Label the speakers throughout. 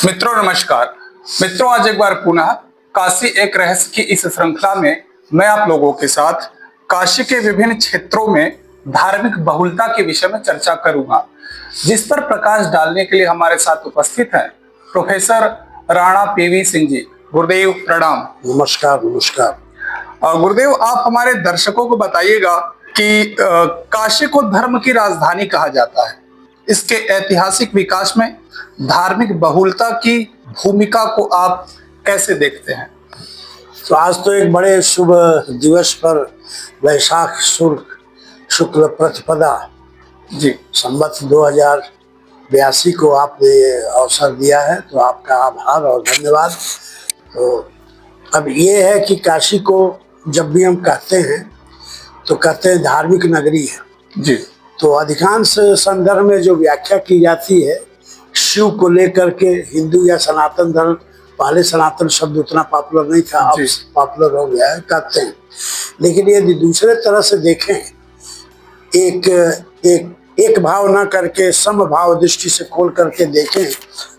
Speaker 1: मित्रों नमस्कार। मित्रों आज एक बार पुनः काशी एक रहस्य की इस श्रृंखला में मैं आप लोगों के साथ काशी के विभिन्न क्षेत्रों में धार्मिक बहुलता के विषय में चर्चा करूंगा, जिस पर प्रकाश डालने के लिए हमारे साथ उपस्थित हैं प्रोफेसर राणा पीवी सिंह जी। गुरुदेव प्रणाम।
Speaker 2: नमस्कार। नमस्कार
Speaker 1: गुरुदेव, आप हमारे दर्शकों को बताइएगा कि काशी को धर्म की राजधानी कहा जाता है। इसके ऐतिहासिक विकास में धार्मिक बहुलता की भूमिका को आप कैसे देखते हैं?
Speaker 2: तो आज तो एक बड़े शुभ दिवस पर वैशाख शुक्ल प्रतिपदा
Speaker 1: जी
Speaker 2: संवत 2082 को आपने ये अवसर दिया है, तो आपका आभार और धन्यवाद। तो अब ये है कि काशी को जब भी हम कहते हैं तो कहते हैं धार्मिक नगरी है
Speaker 1: जी।
Speaker 2: तो अधिकांश संदर्भ में जो व्याख्या की जाती है शिव को लेकर के, हिंदू या सनातन धर्म, पहले सनातन शब्द उतना पॉपुलर नहीं था, अब पॉपुलर हो गया है, कहते हैं। लेकिन यदि दूसरे तरह से देखें, एक भाव ना करके समभाव दृष्टि से खोल करके देखें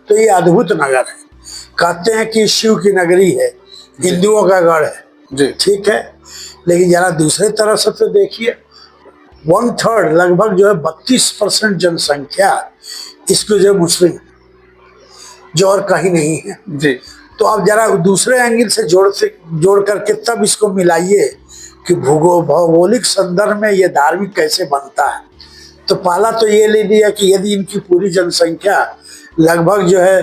Speaker 2: तो ये अद्भुत नगर है। कहते हैं कि शिव की नगरी है, हिंदुओं का गढ़ है
Speaker 1: जी।
Speaker 2: ठीक है, लेकिन जरा दूसरे तरह से तो देखिए, 1/3 लगभग जो है 32% जनसंख्या इसको जो मुस्लिम, जो और कहीं नहीं है
Speaker 1: जी।
Speaker 2: तो अब जरा दूसरे एंगल से जोड़ करके तब इसको मिलाइए कि भौगोलिक संदर्भ में ये धार्मिक कैसे बनता है। तो पहला तो ये ले लिया कि यदि इनकी पूरी जनसंख्या लगभग जो है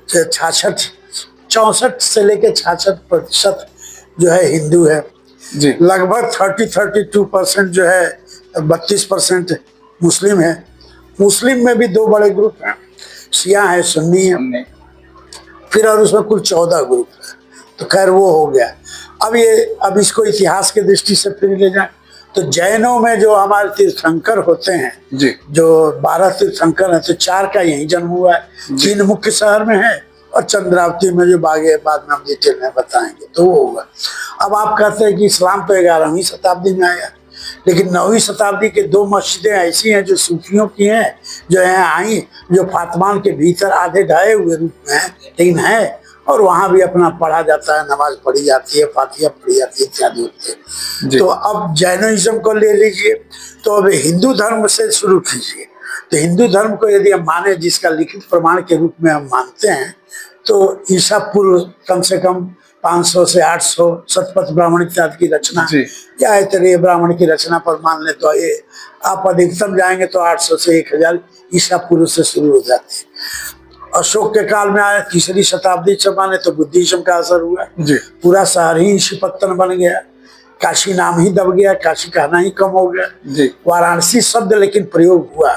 Speaker 2: 64 से लेकर 66% जो है हिंदू है
Speaker 1: जी।
Speaker 2: लगभग 32% जो है 32% मुस्लिम है। मुस्लिम में भी दो बड़े ग्रुप हैं, शिया है, सुन्नी है, फिर और उसमें कुल 14 ग्रुप है। तो खैर वो हो गया। अब इसको इतिहास के दृष्टि से फिर ले जाए तो जैनों में जो हमारे तीर्थंकर होते हैं
Speaker 1: जी,
Speaker 2: जो 12 तीर्थंकर हैं, तो 4 का यही जन्म हुआ है, 3 मुख्य शहर में है और चंद्रावती में जो बाद में हम डिटेल में बताएंगे तो वो होगा। अब आप कहते हैं कि इस्लाम तो 11वीं शताब्दी में आया, लेकिन 9वीं शताब्दी के 2 मस्जिदें ऐसी हैं जो सूफियों की हैं, जो यहाँ आई, जो फातिमान के भीतर आधे ढाए हुए रूप में है, लेकिन है, और वहाँ भी अपना पढ़ा जाता है, नमाज पढ़ी जाती है, फातिहा पढ़ी जाती है इत्यादि होते हैं। तो अब जैनिज्म को ले लीजिए, तो अब हिंदू धर्म से शुरू कीजिए। तो हिंदू धर्म को यदि हम माने, जिसका लिखित प्रमाण के रूप में हम मानते हैं, तो ईसा पूर्व कम से कम 500 से 800 शतपथ ब्राह्मण इत्यादि की रचना या ऐतरेय ब्राह्मण की रचना पर मान ले तो ये आप अधिकतम जाएंगे तो 800 से 1000 ईसा पूर्व से शुरू हो जाते हैं। अशोक के काल में आया 3री शताब्दी से माने तो बुद्धिज्म का असर हुआ जी। पूरा शहर ही ईशपत्तन बन गया, काशी नाम ही दब गया, काशी कहना ही कम हो गया जी। वाराणसी शब्द लेकिन प्रयोग हुआ,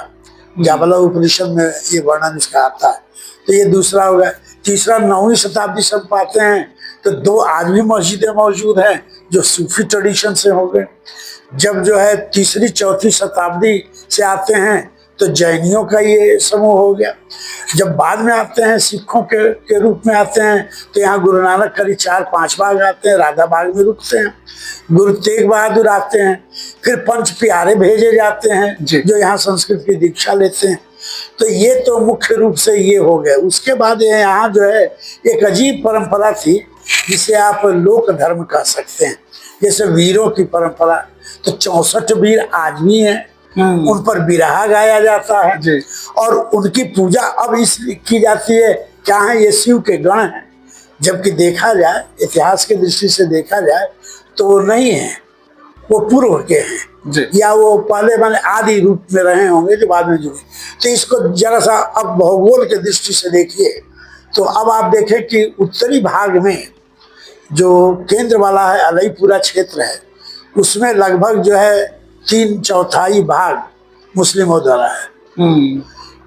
Speaker 2: जाबला उपनिषद में ये वर्णन इसका आता है। तो ये दूसरा हो गया। तीसरा 9वीं शताब्दी से पाते हैं तो 2 आज भी मस्जिदें मौजूद हैं जो सूफी ट्रेडिशन से हो गए। जब जो है 3री 4थी शताब्दी से आते हैं तो जैनियों का ये समूह हो गया। जब बाद में आते हैं सिखों के रूप में आते हैं तो यहाँ गुरु नानक करीब 4-5 बाग आते हैं, राधा बाग में रुकते हैं, गुरु तेग बहादुर आते हैं, फिर पंच प्यारे भेजे जाते हैं जो यहाँ संस्कृत की दीक्षा लेते हैं। तो ये तो मुख्य रूप से ये हो गया। उसके बाद यहाँ जो है एक अजीब परंपरा थी जिसे आप लोक धर्म कह सकते हैं, जैसे वीरों की परंपरा। तो 64 वीर आज भी हैं, उन पर बिरहा गाया जाता है जी। और उनकी पूजा अब इसलिए की जाती है, क्या है, ये शिव के गण हैं, जबकि देखा जाए इतिहास के दृष्टि से देखा जाए तो वो नहीं है, वो पूर्व के हैं जी। या वो पहले मैंने आदि रूप में रहे होंगे जो बाद में जुड़े। तो इसको जरा सा अब भूगोल के दृष्टि से देखिए तो अब आप देखें कि उत्तरी भाग में जो केंद्र वाला है अलईपुरा क्षेत्र है, उसमें लगभग जो है 3/4 भाग मुस्लिमों द्वारा है।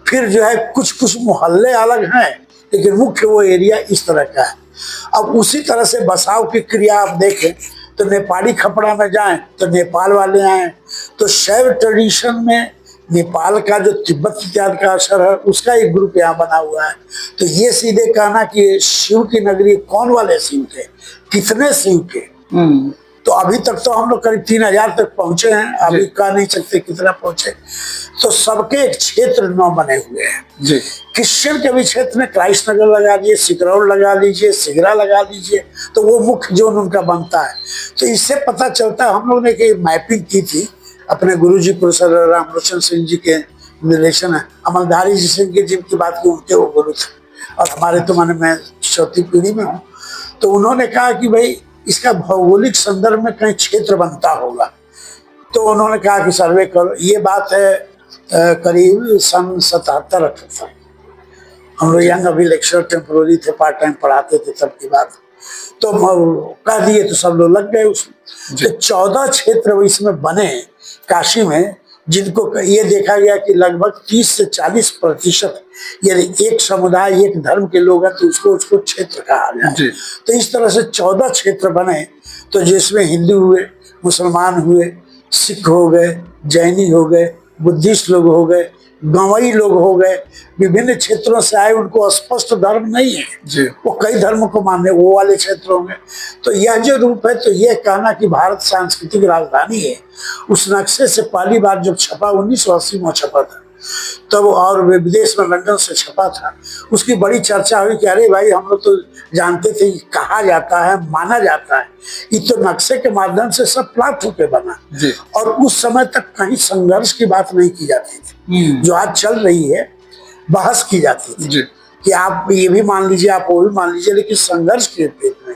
Speaker 2: फिर जो है कुछ मोहल्ले अलग हैं, लेकिन मुख्य वो एरिया इस तरह का है। अब उसी तरह से बसाव की क्रिया आप देखें तो नेपाली खपड़ा में जाएं तो नेपाल वाले आए, तो शैव ट्रेडिशन में नेपाल का जो तिब्बत इत्यादि का असर है उसका एक ग्रुप यहाँ बना हुआ है। तो ये सीधे कहना कि शिव की नगरी कौन वाले शिव के, कितने शिव के, तो तो अभी तक तो हम लोग करीब 3000 तक पहुंचे हैं, अभी कह नहीं सकते कितना पहुंचे। तो सबके एक क्षेत्र 9 बने हुए हैं
Speaker 1: जी।
Speaker 2: क्रिश्चियन के भी क्षेत्र में क्राइस्ट नगर लगा लीजिए, सिकरौल लगा लीजिए, सिगरा लगा लीजिए, तो वो मुख्य जोन उनका बनता है। तो इससे पता चलता है, हम लोग ने एक मैपिंग की थी अपने गुरुजी प्रोफेसर रामलोचन सिंह जी के रिलेशन है, अमलधारी जी सिंह की जिनकी बात की उनके वो गुरु थे, और हमारे तो माने मैं 4थी पीढ़ी में हूँ। तो उन्होंने कहा कि भाई इसका भौगोलिक संदर्भ में कहीं क्षेत्र बनता होगा। तो उन्होंने कहा कि सर्वे करो। ये बात है करीब सन 77-78। हम लोग यंग अभी लेक्चर टेम्पोररी थे, पार्ट टाइम पढ़ाते थे, तब की बात। तो कह दिए तो सब लोग लग गए उसमें। तो 14 क्षेत्र इसमें बने काशी में, जिनको ये देखा गया कि लगभग 30 से 40% यदि एक समुदाय एक धर्म के लोग हैं तो उसको क्षेत्र कहा जाए। तो इस तरह से 14 क्षेत्र बने, तो जिसमें हिंदू हुए, मुसलमान हुए, सिख हो गए, जैनी हो गए, बुद्धिस्ट लोग हो गए, गंवई लोग हो गए, विभिन्न क्षेत्रों से आए, उनको स्पष्ट धर्म नहीं है
Speaker 1: जी।
Speaker 2: वो कई धर्मों को मानने वो वाले क्षेत्रों में। तो यह जो रूप है, तो यह कहना कि भारत सांस्कृतिक राजधानी है, उस नक्शे से पहली बार जब छपा 1980 में छपा था तब, और विदेश में लंदन से छपा था, उसकी बड़ी चर्चा हुई कि अरे भाई हम लोग तो जानते थे, कहा जाता है, माना जाता है, ये तो नक्शे के माध्यम से सब प्लॉट होके बना। और उस समय तक कहीं संघर्ष की बात नहीं की जाती थी, जो आज चल रही है, बहस की जाती थी कि आप ये भी मान लीजिए, आप वो भी मान लीजिए, लेकिन संघर्ष के पेट में।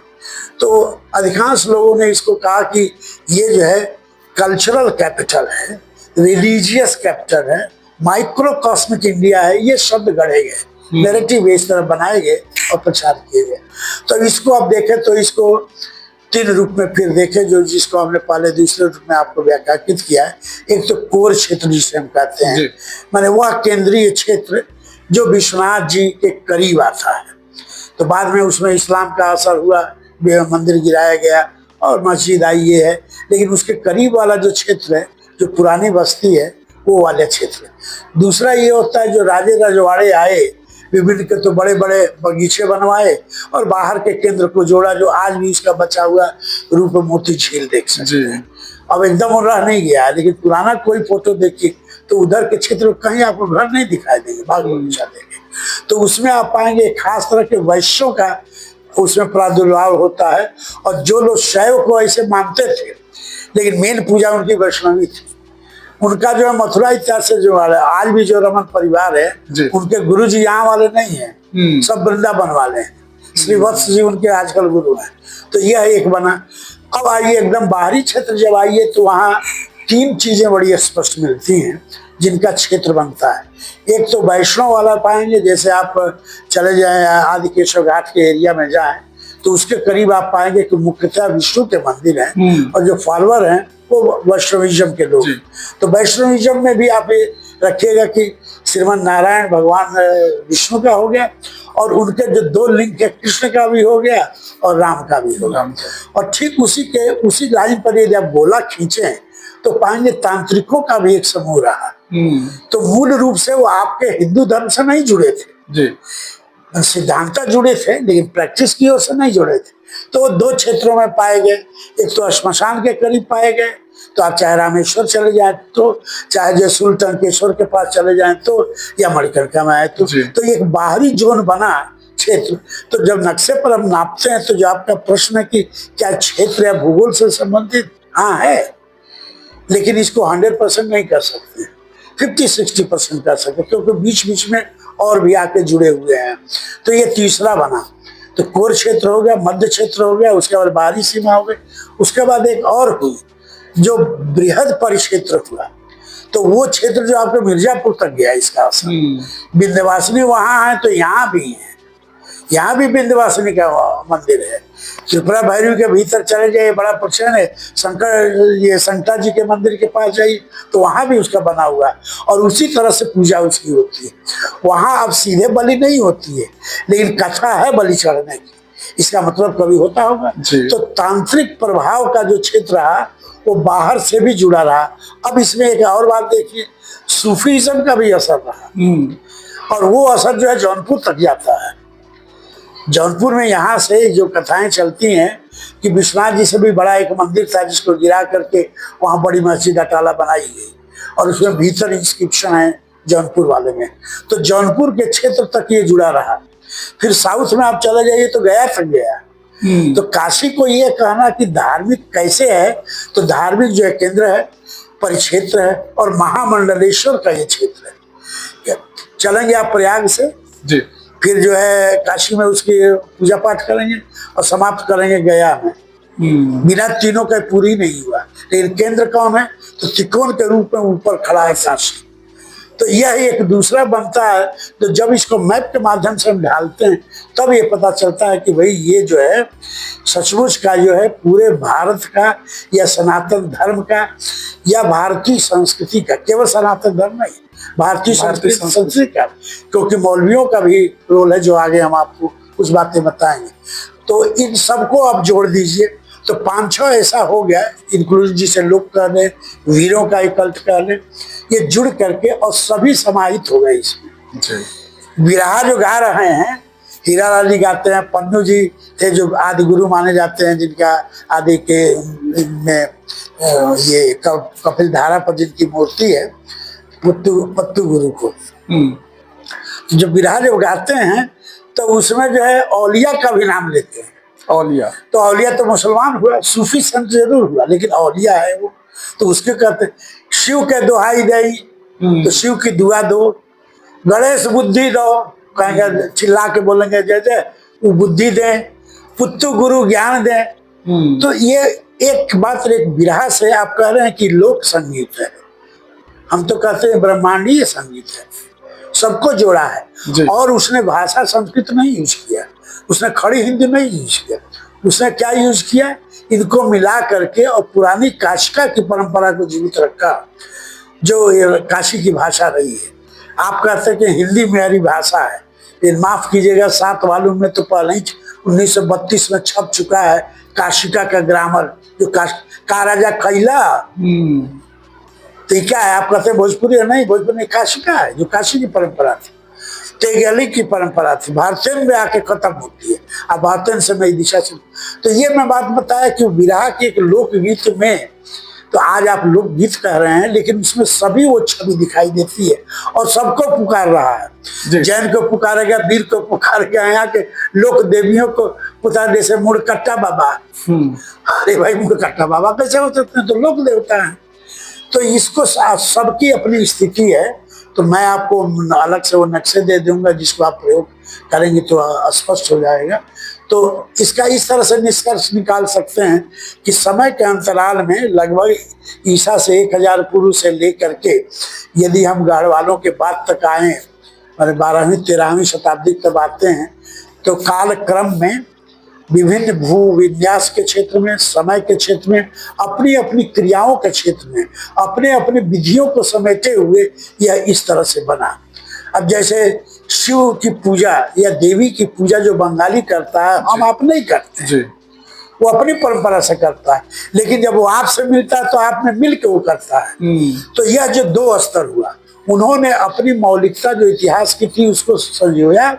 Speaker 2: तो अधिकांश लोगों ने इसको कहा कि ये जो है कल्चरल कैपिटल है, रिलीजियस कैपिटल है, माइक्रोकॉस्मिक इंडिया है, ये शब्द गढ़े गए, नैरेटिव इस तरह बनाए गए और प्रचार किए गए। तो इसको आप देखें तो इसको 3 रूप में फिर देखें, जो जिसको हमने पहले दूसरे रूप में आपको व्याख्यायित किया है। एक तो कोर क्षेत्र जिसे हम कहते हैं, माने वह केंद्रीय क्षेत्र जो विश्वनाथ जी के करीब आता है। तो बाद में उसमें इस्लाम का असर हुआ, मंदिर गिराया गया और मस्जिद आई ये है, लेकिन उसके करीब वाला जो क्षेत्र है, जो पुरानी बस्ती है, वो वाले क्षेत्र। दूसरा ये होता है जो राजे रजवाड़े आए, विभिन्न के तो बड़े बड़े बगीचे बनवाए और बाहर के केंद्र को जोड़ा, जो आज भी उसका बचा हुआ रूप मोती झील देख सकते हैं। अब एकदम रह नहीं गया, लेकिन पुराना कोई फोटो देखिए तो उधर के क्षेत्र में कहीं आपको घर नहीं दिखाई देंगे, बाग बगीचा देंगे। तो उसमें आप पाएंगे खास तरह के वैश्यों का उसमें प्रादुर्भाव होता है, और जो लोग शैव को ऐसे मानते थे, लेकिन मेन पूजा उनकी वैष्णवी थी। उनका जो है मथुरा इत्यादि से जो वाले आज भी जो रमन परिवार है, उनके गुरु जी यहाँ वाले नहीं है, सब वृंदावन वाले हैं। श्रीवत्स जी उनके आजकल गुरु हैं। तो यह एक बना। अब आइए एकदम बाहरी क्षेत्र जब आइए तो वहाँ 3 चीजें बड़ी स्पष्ट मिलती हैं जिनका क्षेत्र बनता है। एक तो वैष्णव वाला पाएंगे, जैसे आप चले जाए आदिकेशव घाट के एरिया में जाएं तो उसके करीब आप पाएंगे कि मुख्यतः विष्णु के मंदिर हैं, और जो फॉलोअर हैं वो वैष्णविज्म के लोग। तो वैष्णविज्म में भी आप रखिएगा कि श्रीमन नारायण भगवान विष्णु का हो गया, और उनके जो 2 लिंग है, कृष्ण का भी हो गया और राम का भी हो गया। और ठीक उसी लाइन पर यदि आप गोला खींचे तो पाएंगे तांत्रिकों का भी एक समूह रहा। तो मूल रूप से वो आपके हिंदू धर्म से नहीं जुड़े थे, सिद्धांत जुड़े थे, लेकिन प्रैक्टिस की ओर से नहीं जुड़े थे। तो वो 2 क्षेत्रों में पाए गए। एक तो श्मशान के करीब पाए गए, तो आप चाहे रामेश्वर चले जाए तो, चाहे जयसूल टंकेश्वर के पास चले जाए तो, या मणिकर्णिका में आए तो एक बाहरी जोन बना क्षेत्र। तो जब नक्शे पर हम नापते हैं तो जो आपका प्रश्न है कि क्या क्षेत्र या भूगोल से संबंधित, हाँ है, लेकिन इसको 100% नहीं कर सकते, 50-60% कर सकते, क्योंकि बीच बीच में और भी आके जुड़े हुए हैं। तो ये तीसरा बना। तो कोर क्षेत्र हो गया, मध्य क्षेत्र हो गया, उसके बाद बाहरी सीमा हो गई। उसके बाद एक और हुई जो बृहद परिक्षेत्र हुआ, तो वो क्षेत्र जो आपके मिर्जापुर तक गया, इसका असर। विंध्यवासिनी वहां है तो यहाँ भी है, यहाँ भी विंध्यवासिनी का मंदिर है। त्रिपुरा भैरवी के भीतर चले जाइए, बड़ा प्रसन्न है, ये संता जी के मंदिर के पास जाइए तो वहां भी उसका बना हुआ है, और उसी तरह से पूजा उसकी होती है। वहां अब सीधे बलि नहीं होती है, लेकिन कथा है बलि चढ़ने की, इसका मतलब कभी होता होगा। तो तांत्रिक प्रभाव का जो क्षेत्र रहा वो बाहर से भी जुड़ा रहा। अब इसमें एक और बात देखिए, सूफीज्म का भी असर रहा, और वो असर जो है जौनपुर तक जाता है। जौनपुर में यहाँ से जो कथाएं चलती हैं कि विश्वनाथ जी से भी बड़ा एक मंदिर था जिसको गिरा करके वहां बड़ी मस्जिद अटाला बनाई गई और उसमें भीतर इंस्क्रिप्शन है जौनपुर वाले में। तो जौनपुर के क्षेत्र तक ये जुड़ा रहा। फिर साउथ में आप चले जाइए तो गया तक गया। तो काशी को ये कहना कि धार्मिक कैसे है, तो धार्मिक जो है केंद्र है, परिक्षेत्र है और महामंडलेश्वर का ये क्षेत्र है। चलेंगे आप प्रयाग से
Speaker 1: जी,
Speaker 2: फिर जो है काशी में उसकी पूजा पाठ करेंगे और समाप्त करेंगे गया में। बिना तीनों का पूरी नहीं हुआ। लेकिन केंद्र कौन है, तो त्रिकोण के रूप में ऊपर खड़ा है काशी। तो यह एक दूसरा बनता है। तो जब इसको मैप के माध्यम से हम ढालते हैं तब ये पता चलता है कि भाई ये जो है सचमुच का जो है पूरे भारत का या सनातन धर्म का या भारतीय संस्कृति का, केवल सनातन धर्म नहीं, भारतीय संस्कृति का, क्योंकि मौलवियों का भी रोल है जो आगे हम आपको कुछ बातें बताएंगे। तो इन सबको आप जोड़ दीजिए तो 5-6 ऐसा हो गया, इंक्लूड जिसे लोग कह लें, वीरों का एक कल्ट कह लें, ये जुड़ करके और सभी समाहित हो गए इसमें। बिरहा जो गा रहे हैं, हीरा लाल जी गाते हैं, पन्नू जी थे जो आदि गुरु माने जाते हैं, जिनका आदि के में ये कपिल धारा पर जिनकी मूर्ति है, पत्तू गुरु को। जब बिरहा जब गाते हैं तो उसमें जो है औलिया का भी नाम लेते हैं।
Speaker 1: औलिया,
Speaker 2: तो औलिया तो मुसलमान हुआ, सूफी संत जरूर हुआ, लेकिन औलिया है वो। तो उसके कहते शिव के दुहाई दई, तो शिव की दुआ दो, गणेश बुद्धि दो, कहेंगे चिल्ला के बोलेंगे जैसे वो बुद्धि दे, पुत्तु गुरु ज्ञान दे। तो ये एक बात एक बिरहा से आप कह रहे हैं कि लोक संगीत है, हम तो कहते हैं ब्रह्मांडीय संगीत है, सबको जोड़ा है। और उसने भाषा संस्कृत नहीं यूज किया, उसने खड़ी हिंदी नहीं यूज किया, उसने क्या यूज किया, इनको मिला करके और पुरानी काशिका की परंपरा को जीवित रखा, जो काशी की भाषा रही है। आप कहते हैं कि हिंदी मेरी भाषा है, लेकिन माफ कीजिएगा 7 वॉल्यूम में तो पहले ही 1932 में छप चुका है काशिका का ग्रामर, जो का राजा कैला। तो क्या है, आप कहते हैं भोजपुरी है, नहीं, भोजपुरी काशिका है, जो काशी की परंपरा थी, तेगली की परंपरा थी, भारतेन में आके खत्म होती है। अब भारतेन से नई दिशा से। तो ये मैं बात बताया कि विरहा के एक लोकगीत में, तो आज आप लोकगीत कह रहे हैं, लेकिन उसमें सभी वो छवि दिखाई देती है और सबको पुकार रहा है। जैन को पुकारेगा, वीर को पुकारेगा, यहाँ के लोक देवियों को पुकार, जैसे मुड़कट्टा बाबा। अरे भाई मुड़कट्टा बाबा कैसे हो सकते हैं, तो लोक देवता है। तो इसको सबकी अपनी स्थिति है। तो मैं आपको अलग से वो नक्शे दे दूंगा, जिसको आप प्रयोग करेंगे तो स्पष्ट हो जाएगा। तो इसका इस तरह से निष्कर्ष निकाल सकते हैं कि समय के अंतराल में लगभग ईसा से 1000 पूर्व से लेकर के यदि हम गढ़वालों के बाद तक आए, 12वीं 13वीं शताब्दी तक आते हैं, तो काल क्रम में विभिन्न भू विन्यास के क्षेत्र में, समय के क्षेत्र में, अपनी अपनी क्रियाओं के क्षेत्र में, अपने अपने विधियों को समेटे हुए यह इस तरह से बना। अब जैसे शिव की पूजा या देवी की पूजा जो बंगाली करता है, हम आप नहीं करते हैं, वो अपनी परंपरा से करता है, लेकिन जब वो आपसे मिलता है तो आप में मिल के वो करता है। तो यह जो 2 स्तर हुआ, उन्होंने अपनी मौलिकता जो इतिहास की थी उसको संजोया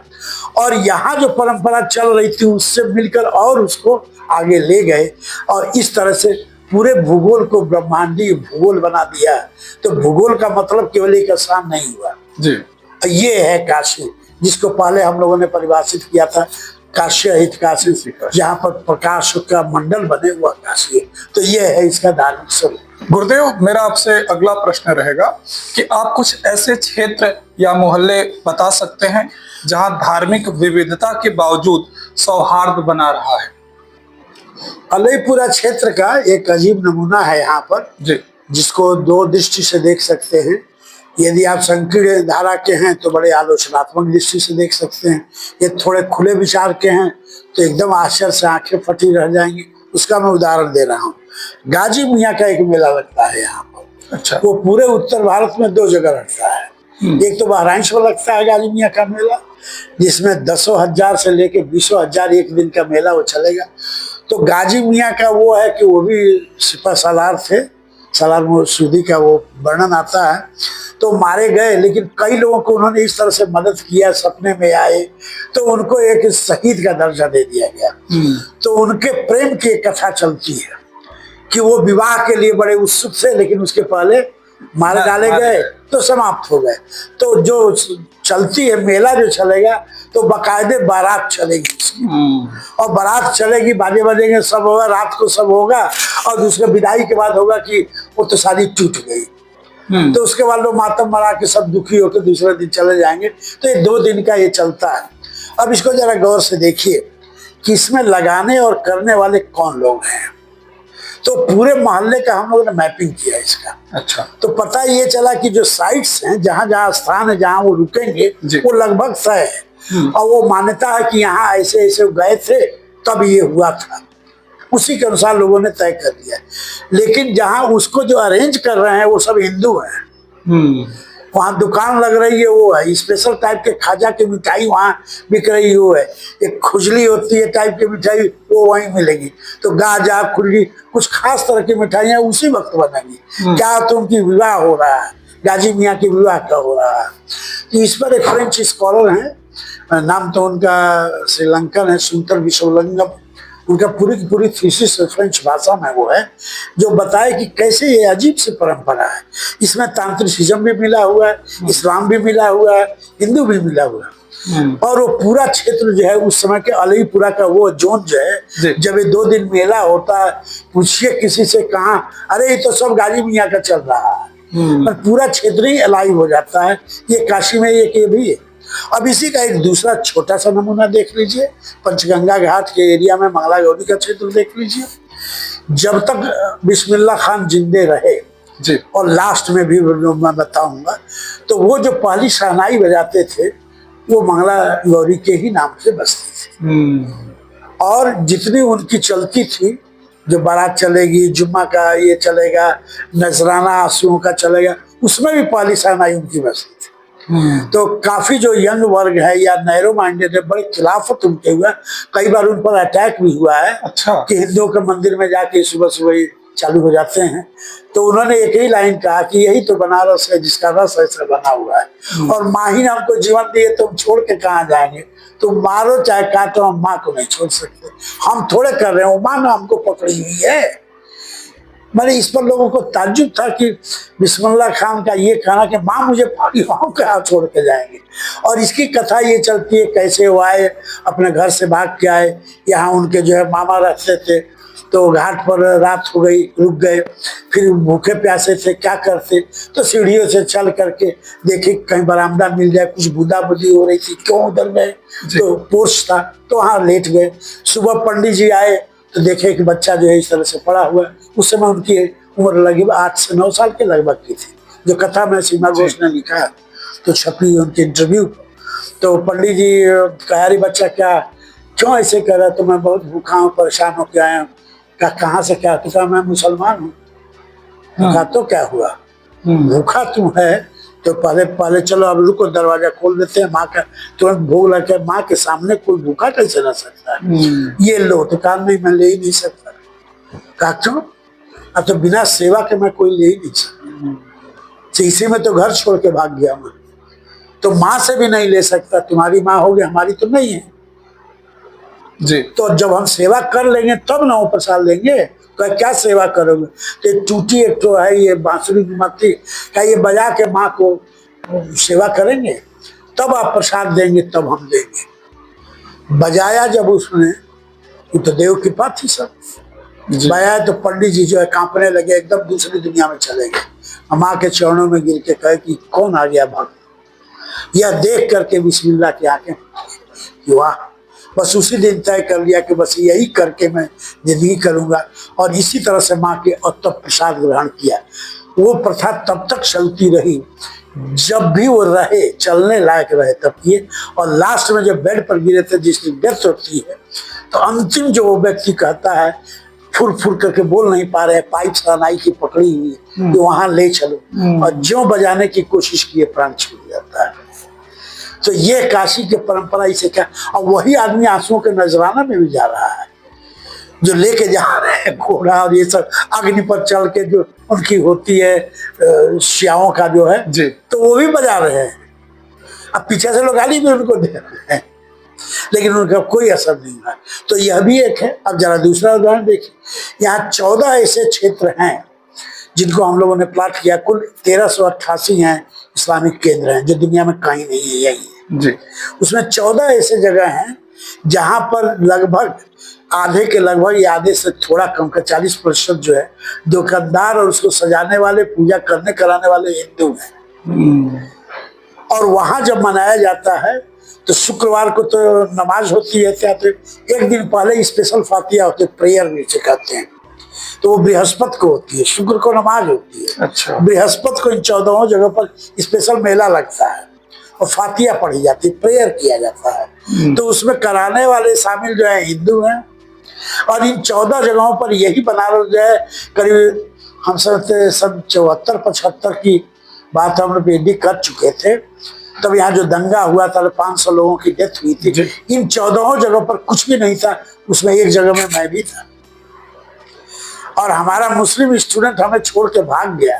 Speaker 2: और यहाँ जो परंपरा चल रही थी उससे मिलकर और उसको आगे ले गए और इस तरह से पूरे भूगोल को ब्रह्मांडीय भूगोल बना दिया। तो भूगोल का मतलब केवल एक स्थान नहीं हुआ
Speaker 1: जी।
Speaker 2: ये है काशी, जिसको पहले हम लोगों ने परिभाषित किया था काशी हित काशी, जहाँ पर प्रकाश का मंडल बने हुआ काशी है। तो ये है इसका धार्मिक स्वरूप।
Speaker 1: गुरुदेव, मेरा आपसे अगला प्रश्न रहेगा कि आप कुछ ऐसे क्षेत्र या मोहल्ले बता सकते हैं जहां धार्मिक विविधता के बावजूद सौहार्द बना रहा है।
Speaker 2: अलईपुरा क्षेत्र का एक अजीब नमूना है यहाँ पर
Speaker 1: जी,
Speaker 2: जिसको 2 दृष्टि से देख सकते हैं। यदि आप संकीर्ण धारा के हैं तो बड़े आलोचनात्मक दृष्टि से देख सकते हैं, ये थोड़े खुले विचार के हैं तो एकदम आश्चर्य से आंखें फटी रह जाएंगी। उसका मैं उदाहरण दे रहा हूँ। गाजी मियाँ का एक मेला लगता है यहाँ पर।
Speaker 1: अच्छा।
Speaker 2: वो पूरे उत्तर भारत में 2 जगह लगता है। एक तो बहराइच में लगता है गाजी मियाँ का मेला, जिसमें 10,000 से लेके 20,000 एक दिन का मेला वो चलेगा। तो गाजी मियाँ का वो है कि वो भी सिपह सालार थे, सलार मसूदी का वो वर्णन आता है। तो मारे गए, लेकिन कई लोगों को उन्होंने इस तरह से मदद किया, सपने में आए तो उनको एक शहीद का दर्जा दे दिया गया। तो उनके प्रेम की एक कथा चलती है कि वो विवाह के लिए बड़े उत्सुक थे, लेकिन उसके पहले मारे डाले गए तो समाप्त हो गए। तो जो चलती है मेला जो चलेगा तो बाकायदे बारात चलेगी और बारात चलेगी, बाजे बजेंगे, सब होगा, रात को सब होगा और दूसरे विदाई के बाद होगा कि वो तो शादी टूट गई। तो उसके बाद लोग मातम मरा के सब दुखी होकर दूसरे दिन चले जाएंगे। तो ये 2 दिन का ये चलता है। अब इसको जरा गौर से देखिए कि इसमें लगाने और करने वाले कौन लोग हैं। तो पूरे मोहल्ले का हम लोगों ने मैपिंग किया इसका।
Speaker 1: अच्छा।
Speaker 2: तो पता ये चला कि जो साइट्स हैं, जहाँ जहाँ स्थान है जहाँ वो रुकेंगे, वो लगभग तय है और वो मान्यता है कि यहाँ ऐसे ऐसे गए थे तब ये हुआ था, उसी के अनुसार लोगों ने तय कर दिया। लेकिन जहाँ उसको जो अरेंज कर रहे हैं वो सब हिंदू हैं। वहाँ दुकान लग रही है, वो है स्पेशल टाइप के खाजा की मिठाई वहाँ बिक रही, वो है एक खुजली होती है टाइप की मिठाई, वो वहीं मिलेगी। तो गाजा खुजली कुछ खास तरह की मिठाइयाँ उसी वक्त बनेंगी। क्या तो उनकी विवाह हो रहा है, गाजी मियाँ की विवाह का हो रहा है। तो इस पर एक फ्रेंच स्कॉलर हैं, नाम तो उनका श्रीलंकन है, सुंदर विश्वलिंगम, उनका पूरी की पूरी थीसिस फ्रेंच भाषा में वो है, जो बताए कि कैसे ये अजीब सी परंपरा है। इसमें तांत्रिसिज्म भी मिला हुआ है, इस्लाम भी मिला हुआ है, हिंदू भी मिला हुआ है। और वो पूरा क्षेत्र जो है उस समय के अलीपुरा का वो जोन जो है, जब ये 2 दिन मेला होता है, पूछिए किसी से कहाँ, अरे ये तो सब गाजी मियाँ का चल रहा है, पर पूरा क्षेत्र ही अलाइव हो जाता है। ये काशी में ये भी है। अब इसी का एक दूसरा छोटा सा नमूना देख लीजिए, पंचगंगा घाट के एरिया में मंगला गौरी का क्षेत्र देख लीजिए। जब तक बिस्मिल्लाह खान जिंदे रहे
Speaker 1: जी,
Speaker 2: और लास्ट में भी मैं बताऊंगा, तो वो जो पहली शहनाई बजाते थे वो मंगला गौरी के ही नाम से बजती थी। और जितनी उनकी चलती थी, जो बारात चलेगी, जुम्मा का ये चलेगा, नजराना आंसुओं का चलेगा, उसमें भी पहली शहनाई उनकी बजती थी। तो काफी जो यंग वर्ग है या नैरो माइंडेड है, बड़े खिलाफत उनके हुआ, कई बार उन पर अटैक भी हुआ है।
Speaker 1: अच्छा।
Speaker 2: कि हिंदुओं के मंदिर में जाके सुबह सुबह चालू हो जाते हैं। तो उन्होंने एक ही लाइन कहा कि यही तो बनारस है जिसका रस ऐसा बना हुआ है, और माँ ही ने हमको जीवन दिए तो हम छोड़ के कहाँ जाएंगे, तुम मारो चाहे काटो, हम माँ को नहीं छोड़ सकते। हम थोड़े कर रहे हैं, माँ ने हमको पकड़ी हुई है। मैंने इस पर लोगों को ताज्जुब था कि बिस्मिल्लाह खान का ये कहना कि माँ मुझे पाली, हम कहाँ छोड़ के जाएंगे। और इसकी कथा ये चलती है कैसे वो आए, अपने घर से भाग के आए, यहाँ उनके जो है मामा रहते थे, तो घाट पर रात हो गई, रुक गए, फिर भूखे प्यासे थे, क्या करते, तो सीढ़ियों से चल करके देखे कहीं बरामदा मिल जाए, कुछ बूदा बुदी हो रही थी, क्यों उधर गए, तो पोर्च था तो वहाँ लेट गए। सुबह पंडित जी आए तो देखे कि बच्चा जो है इस तरह से पड़ा हुआ है। उस समय उनकी उम्र लगभग 8 से 9 साल के लगभग की थी, जो कथा में सीमा घोष ने लिखा है, तो छपी उनकी इंटरव्यू। तो पंडित जी कहा, अरे बच्चा क्या क्यों ऐसे कर रहा है, तो मैं बहुत भूखा हूँ, परेशान होकर आया हूँ। कहाँ से, क्या, तो कहा मैं मुसलमान हूँ। कहा तो क्या हुआ, भूखा तू है तो पहले चलो अब रुको, दरवाजा खोल देते हैं, माँ का तुरंत भोग लगे, माँ के सामने कोई भूखा कैसे रह सकता है, ये लो। तो कहा नहीं, मैं ले ही नहीं सकता। कहा क्यों, अब तो बिना सेवा के मैं कोई ले ही नहीं सकता, तो इसी में तो घर छोड़ के भाग गया मैं, तो माँ से भी नहीं ले सकता, तुम्हारी माँ होगी, हमारी तो नहीं है
Speaker 1: जी।
Speaker 2: तो जब हम सेवा कर लेंगे तब ना वो प्रसाद लेंगे। क्या सेवा करोगे, तो एक टूटी एक तो है ये बांसुरी की मत्ती, क्या ये बजा के माँ को सेवा करेंगे तब आप प्रसाद देंगे, तब हम देंगे। बजाया जब उसने, तो देव कृपा थी सब, बजाया तो पंडित जी जो है कांपने लगे, एकदम दूसरी दुनिया में चले गए। माँ के चरणों में गिर के कहे कि कौन आ गया भक्त। यह देख करके बिस्मिल्लाह की आंखें, वाह, बस उसी दिन तय कर लिया कि बस यही करके मैं जिंदगी करूंगा, और इसी तरह से माँ के तब प्रसाद ग्रहण किया। वो प्रथा तब तक चलती रही जब भी वो रहे, चलने लायक रहे तब किए। और लास्ट में जब बेड पर गिरे थे, जिसकी डेथ होती है, तो अंतिम जो वो व्यक्ति कहता है, फुर फुर करके बोल नहीं पा रहे, पाइप शहनाई की पकड़ी हुई है कि वहां ले चलो, और जो बजाने की कोशिश किए प्राण छूट जाता है। तो ये काशी की परंपरा इसे क्या, और वही आदमी आंसुओं के नजराना में भी जा रहा है। जो लेके जा रहे हैं घोड़ा और ये सब, अग्नि पर चढ़ के जो उनकी होती है श्याओं का जो है
Speaker 1: जी।
Speaker 2: तो वो भी बजा रहे हैं। अब पीछे से लोग गाली भी उनको दे रहे हैं, लेकिन उनका कोई असर नहीं हुआ। तो यह भी एक है। अब जरा दूसरा उदाहरण देखिए, यहाँ 14 ऐसे क्षेत्र हैं जिनको हम लोगों ने प्लाट किया। कुल 1388 हैं इस्लामिक केंद्र हैं, जो दुनिया में कहीं नहीं है, यही है
Speaker 1: जी।
Speaker 2: उसमें 14 ऐसे जगह हैं जहां पर लगभग आधे के लगभग या आधे से थोड़ा कम का 40% जो है दुकानदार और उसको सजाने वाले, पूजा करने कराने वाले हिंदू हैं। और वहां जब मनाया जाता है तो शुक्रवार को तो नमाज होती है, क्या तो एक दिन पहले स्पेशल फातिहा होती है, प्रेयर जिसे कहते हैं, तो वो बृहस्पति को होती है, शुक्र को नमाज होती है।
Speaker 1: अच्छा।
Speaker 2: बृहस्पति को इन 14 जगह पर स्पेशल मेला लगता है और फातिहा पढ़ी जाती है, प्रेयर किया जाता है। तो उसमें कराने वाले शामिल जो है हिंदू हैं। और इन 14 जगहों पर यही बनारस जो है करीब हम समझते सन 74-75 की बात हम लोग कर चुके थे। तब यहाँ जो दंगा हुआ था, 500 लोगों की डेथ हुई थी। इन 14 जगहों पर कुछ भी नहीं था, उसमें एक जगह में मैं भी था। और हमारा मुस्लिम स्टूडेंट हमें छोड़ के भाग गया,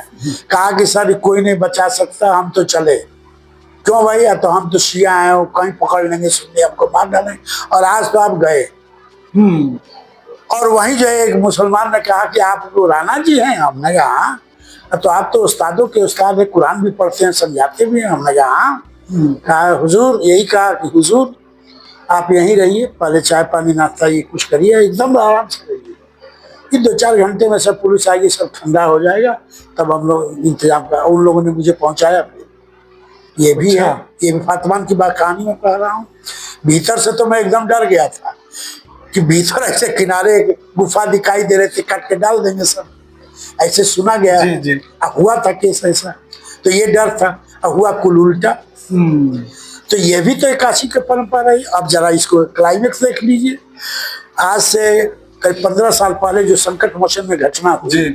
Speaker 2: कहा कि सर कोई नहीं बचा सकता, हम तो चले। क्यों भाई? या तो हम तो शिया हैं, कहीं पकड़ लेंगे, सुनने हमको मार डालेंगे, और आज तो आप गए। और वहीं जो है एक मुसलमान ने कहा कि आप तो राणा जी हैं। हमने कहा हाँ। तो आप तो उस्तादों के उस्ताद है, कुरान भी पढ़ते हैं, समझाते भी हैं। हमने कहा हाँ। कहा हुजूर, यही कहा कि हुजूर आप यहीं रहिए, पहले चाय पानी नाश्ता ये कुछ करिए, एकदम आराम से रहिए, ये 2-4 घंटे में सब पुलिस आएगी, सब ठंडा हो जाएगा, तब हम लोग इंतजाम कर। उन लोगों ने मुझे पहुंचाया। ये भी है, ये भी फातिमान की बात कहानी में कह रहा हूँ। भीतर से तो मैं एकदम डर गया था कि भीतर ऐसे किनारे गुफा दिखाई दे रहे थे, काट के डाल देंगे सब, ऐसे सुना गया है।
Speaker 1: जी।
Speaker 2: अब हुआ था केस ऐसा, तो ये डर था। अब हुआ कुल उल्टा। तो ये भी तो एक काशी की परंपरा है। अब जरा इसको क्लाइमेक्स देख लीजिए। आज से करीब 15 साल पहले जो संकट मोचन में घटना हुई,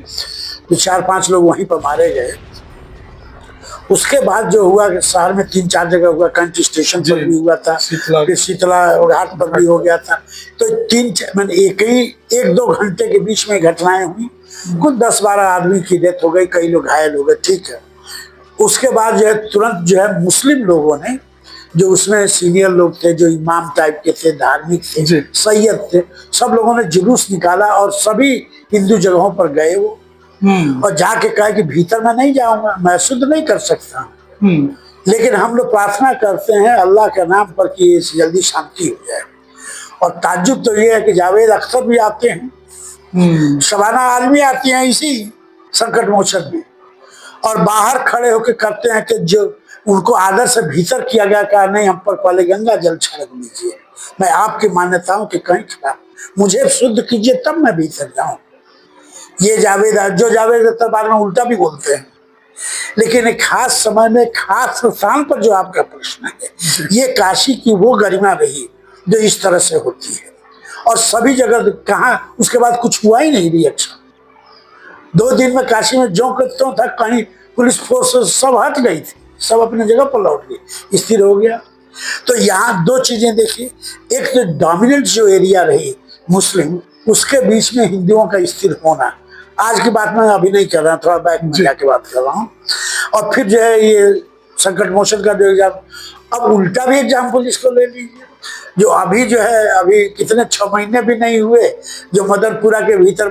Speaker 2: तो 4-5 लोग वहीं पर मारे गए। उसके बाद जो हुआ कि शहर में 3-4 जगह हुआ, कैंट स्टेशन पर भी हुआ था, फिर शीतला घाट पर भी हो गया था। तो 1-2 घंटे के बीच में घटनाएं हुई, कुछ 10-12 आदमी की डेथ हो गई, कई लोग घायल हो गए, ठीक है। उसके बाद जो है तुरंत जो है मुस्लिम लोगों ने, जो उसमें सीनियर लोग थे, जो इमाम टाइप के थे, धार्मिक थे, सैयद थे, सब लोगों ने जुलूस निकाला और सभी हिंदू जगहों पर गए वो, और जाके कहा कि भीतर मैं नहीं जाऊंगा, मैं शुद्ध नहीं कर सकता, लेकिन हम लोग प्रार्थना करते हैं अल्लाह के नाम पर कि जल्दी शांति हो जाए। और ताज्जुब तो ये है कि जावेद अख्तर भी आते हैं, शबाना आलमी आती हैं इसी संकट मोचन में, और बाहर खड़े होकर करते हैं कि जो उनको आदर से भीतर किया गया, कहा नहीं हम पर पहले गंगा जल छिड़क लीजिए, मैं आपकी मान्यताओं के कहीं खिलाफ, मुझे शुद्ध कीजिए तब मैं भीतर जाऊं। ये जावेद बाद में उल्टा भी बोलते हैं। लेकिन एक खास समय में खास स्थान पर जो आपका प्रश्न है, ये काशी की वो गरिमा रही जो इस तरह से होती है। और सभी जगह कहाँ उसके बाद कुछ हुआ ही नहीं रिएक्शन। 2 दिन में काशी में जो करता था, कहीं पुलिस फोर्स सब हट गई थी, सब अपने जगह पर लौट गई, स्थिर हो गया। तो यहाँ 2 चीजें देखिए, एक तो डोमिनेंट जो एरिया रही मुस्लिम, उसके बीच में हिंदुओं का स्थिर होना। आज की बात मैं अभी नहीं कर रहा, थोड़ा बैक में जाके बात कर रहा हूँ। और फिर जो है ये संकट मोचन का जो एग्जाम, अब उल्टा भी एग्जाम्पल इसको ले लीजिए, जो अभी जो है अभी कितने 6 महीने भी नहीं हुए, जो मदनपुरा के भीतर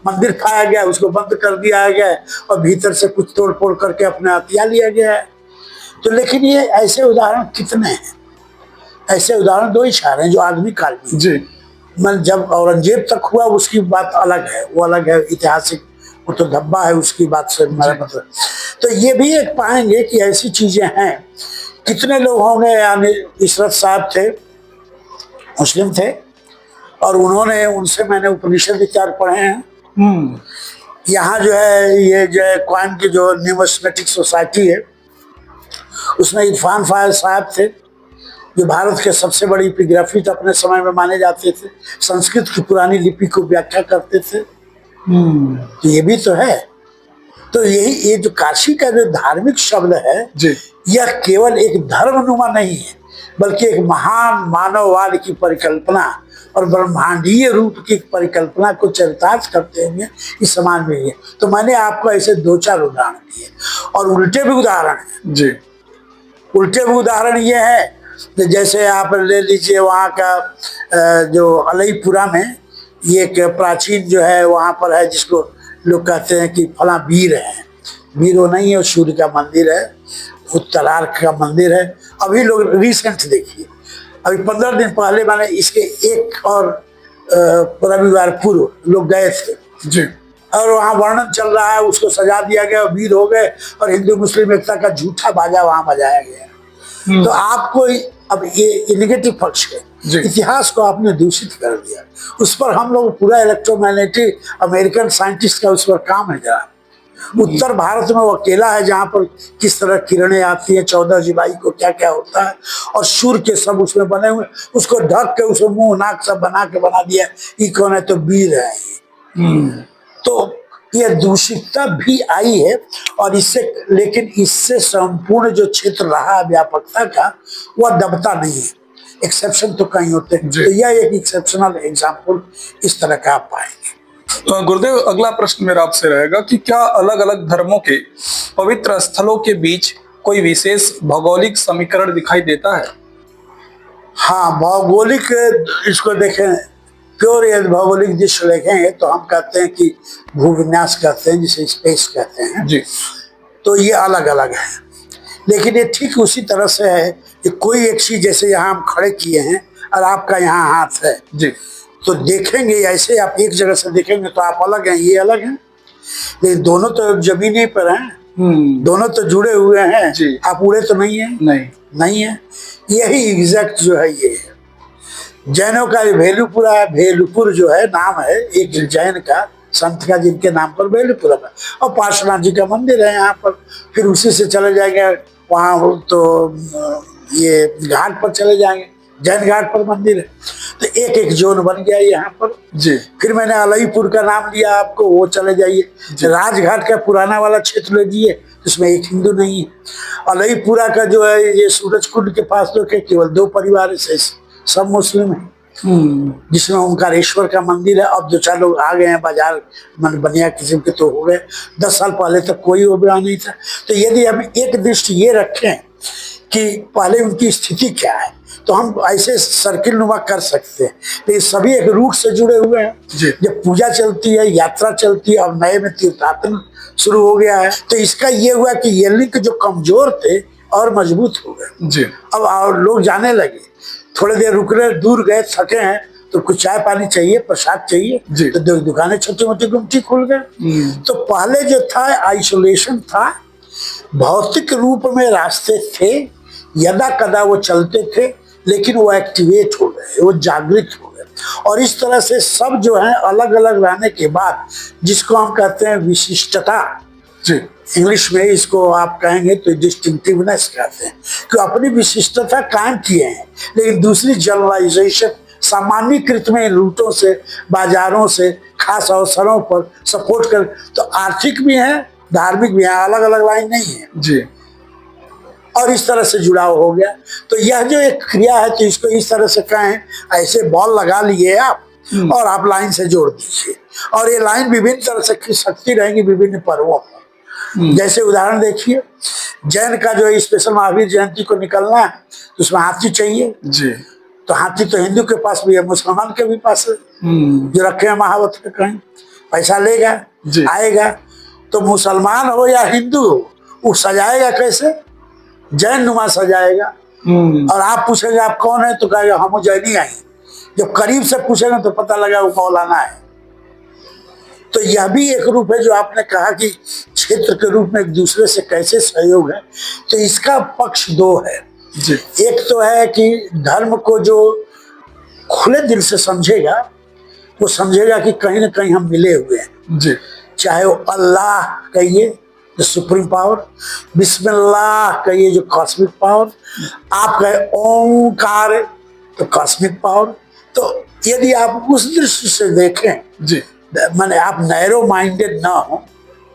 Speaker 2: मंदिर पाया गया, उसको बंद कर दिया गया और भीतर से कुछ तोड़ फोड़ करके अपने हथिया लिया गया है। तो लेकिन ये ऐसे उदाहरण कितने हैं? ऐसे उदाहरण 2 इशारे हैं जो आदमी काल में जी। मन जब औरंगजेब तक हुआ उसकी बात अलग है, वो अलग है, ऐतिहासिक वो तो धब्बा है, उसकी बात से हमारा मतलब। तो ये भी एक पाएंगे कि ऐसी चीजें हैं। कितने लोग होंगे, यानी इशरत साहब थे, मुस्लिम थे, और उन्होंने, उनसे मैंने उपनिषद विचार पढ़े हैं। यहाँ जो है ये जो है क्वाइन की जो न्यूमिस्मेटिक सोसाइटी है, उसमें इरफान फायल साहब थे, जो भारत के सबसे बड़ी एपिग्राफिस्ट अपने समय में माने जाते थे, संस्कृत की पुरानी लिपि को व्याख्या करते थे। तो ये भी तो है। तो यही ये जो काशी का जो धार्मिक शब्द है, यह केवल एक धर्मनुमा नहीं है, बल्कि एक महान मानववाद की परिकल्पना और ब्रह्मांडीय रूप की परिकल्पना को चरितार्थ करते हुए इस समाज में है। तो मैंने आपको ऐसे 2-4 उदाहरण दिए, और उल्टे भी उदाहरण हैं।
Speaker 1: जी।
Speaker 2: उल्टे भी उदाहरण ये है, जैसे आप ले लीजिए वहाँ का जो अलईपुरा में ये एक प्राचीन जो है वहाँ पर है, जिसको लोग कहते हैं कि फला वीर है। वीर वो नहीं है, वो सूर्य का मंदिर है, उत्तरार्क का मंदिर है। अभी लोग रिसेंट देखिए, अभी 15 दिन पहले मैंने इसके एक और रविवार पूर्व लोग गए थे
Speaker 1: जी।
Speaker 2: और वहाँ वर्णन चल रहा है, उसको सजा दिया गया, वीर हो गए, और हिंदू मुस्लिम एकता का झूठा बाजा वहाँ बजाया गया। तो आपको अब ये निगेटिव पक्ष है, इतिहास को आपने दूषित कर दिया। उस पर हम लोग पूरा इलेक्ट्रोमैग्नेटिक अमेरिकन साइंटिस्ट का उस पर काम है। जरा उत्तर भारत में वो अकेला है जहाँ पर किस तरह किरणें आती है, 14 जुलाई को क्या क्या होता है, और सूर्य के सब उसमें बने हुए, उसको ढक के उसमें मुंह नाक सब बना दिया, ये कौन है, तो वीर है। तो ये दूषितता भी आई है, और इससे, लेकिन इससे संपूर्ण जो क्षेत्र रहा व्यापकता का, वह दबता नहीं है। एक्सेप्शन तो कहीं होते हैं, तो यह एक एक्सेप्शनल एग्जाम्पल इस तरह का आप पाएंगे।
Speaker 1: गुरुदेव, अगला प्रश्न मेरा आपसे रहेगा कि क्या अलग अलग धर्मों के पवित्र स्थलों के बीच कोई विशेष भौगोलिक समीकरण दिखाई देता है?
Speaker 2: हाँ, भौगोलिक, इसको देखें, प्योर यदि भौगोलिक दृश्य देखेंगे तो हम कहते हैं कि भूविन्यास कहते हैं, जिसे स्पेस कहते हैं
Speaker 1: जी।
Speaker 2: तो ये अलग अलग है, लेकिन ये ठीक उसी तरह से है कि कोई एक चीज, जैसे यहाँ हम खड़े किए हैं और आपका यहाँ हाथ है
Speaker 1: जी,
Speaker 2: तो देखेंगे ऐसे, आप एक जगह से देखेंगे तो आप अलग हैं, ये अलग हैं, लेकिन दोनों तो जमीनी पर हैं, दोनों तो जुड़े हुए हैं
Speaker 1: जी।
Speaker 2: आप उड़े तो नहीं है, नहीं है। यही एग्जैक्ट जो है ये है। जैनों का भेलुपुरा है, भेलुपुर जो है नाम है एक जैन का संत का, जिनके नाम पर भेलुपुरा है, और पार्श्वनाथ जी का मंदिर है यहाँ पर। फिर उसी से चले जाएंगे वहाँ तो ये घाट पर चले जाएंगे, जैन घाट पर मंदिर है, तो एक एक जोन बन गया यहाँ पर
Speaker 1: जी।
Speaker 2: फिर मैंने अलईपुर का नाम लिया आपको, वो चले जाइए। राजघाट का पुराना वाला क्षेत्र ले दिए, उसमें एक हिंदू नहीं है। अलईपुरा का जो है ये सूरज कुंड के पास तो केवल 2 परिवार से, सब मुस्लिम है, जिसमें ओंकारेश्वर का मंदिर है। अब 2-4 लोग आ गए हैं, बाजार बनिया किस्म के तो हो गए, 10 साल पहले तक कोई वो बयान नहीं था। तो यदि हम एक दृष्टि ये रखें कि पहले उनकी स्थिति क्या है, तो हम ऐसे सर्किल नुमा कर सकते हैं। तो ये सभी एक रूट से जुड़े हुए हैं। जब पूजा चलती है, यात्रा चलती है, और नए में तीर्थाटन शुरू हो गया है, तो इसका ये हुआ कि ये लिंक जो कमजोर थे और मजबूत हो गए। अब और लोग जाने लगे, थोड़ी देर रुक रहे, दूर गए, थके हैं, तो कुछ चाय पानी चाहिए, प्रसाद चाहिए, तो दुकानें छोटी मोटी गुमटी खुल गए। तो पहले जो था आइसोलेशन था, भौतिक रूप में रास्ते थे, यदा कदा वो चलते थे, लेकिन वो एक्टिवेट हो गए, वो जागृत हो गए। और इस तरह से सब जो है अलग अलग रहने के बाद, जिसको हम कहते हैं विशिष्टता, इंग्लिश में इसको आप कहेंगे तो डिस्टिंक्टिवनेस कहते हैं, कि अपनी विशिष्टता कायम किए हैं। लेकिन दूसरी जनरलाइजेशन, सामान्यकृत में रूटों से, बाजारों से, खास अवसरों पर सपोर्ट कर, तो आर्थिक भी है, धार्मिक भी है, अलग अलग लाइन नहीं है जी। और इस तरह से जुड़ाव हो गया। तो यह जो एक क्रिया है, तो इसको इस तरह से कहें, ऐसे बॉल लगा लिए आप और आप लाइन से जोड़ दीजिए, और ये लाइन विभिन्न तरह से खिंच सकती रहेंगी विभिन्न पर्वों में। जैसे उदाहरण देखिए, जैन का जो स्पेशल महावीर जयंती को निकलना है, तो उसमें हाथी चाहिए जी। तो हाथी तो हिंदू के पास भी है, मुसलमान के भी पास है, जो रखे हैं महावत पे, कहीं पैसा लेगा आएगा। तो मुसलमान हो या हिंदू हो, वो सजाएगा कैसे? जैन नुमा सजाएगा। और आप पूछेंगे आप कौन है, तो कहेगा हम जैनी आई। जब करीब से पूछेंगे तो पता लगा वो मौलाना है। तो यह भी एक रूप है जो आपने कहा कि क्षेत्र के रूप में एक दूसरे से कैसे सहयोग है। तो इसका पक्ष 2 है जी। एक तो है कि धर्म को जो खुले दिल से समझेगा, वो समझेगा कि कहीं ना कहीं हम मिले हुए हैं जी। चाहे वो अल्लाह कहिए, द सुप्रीम पावर, बिस्मिल्लाह कहिए, जो कॉस्मिक पावर, आप कहे ओंकार, तो कॉस्मिक पावर। तो यदि आप उस दृष्टि से देखें जी, माने आप नैरो माइंडेड ना हो,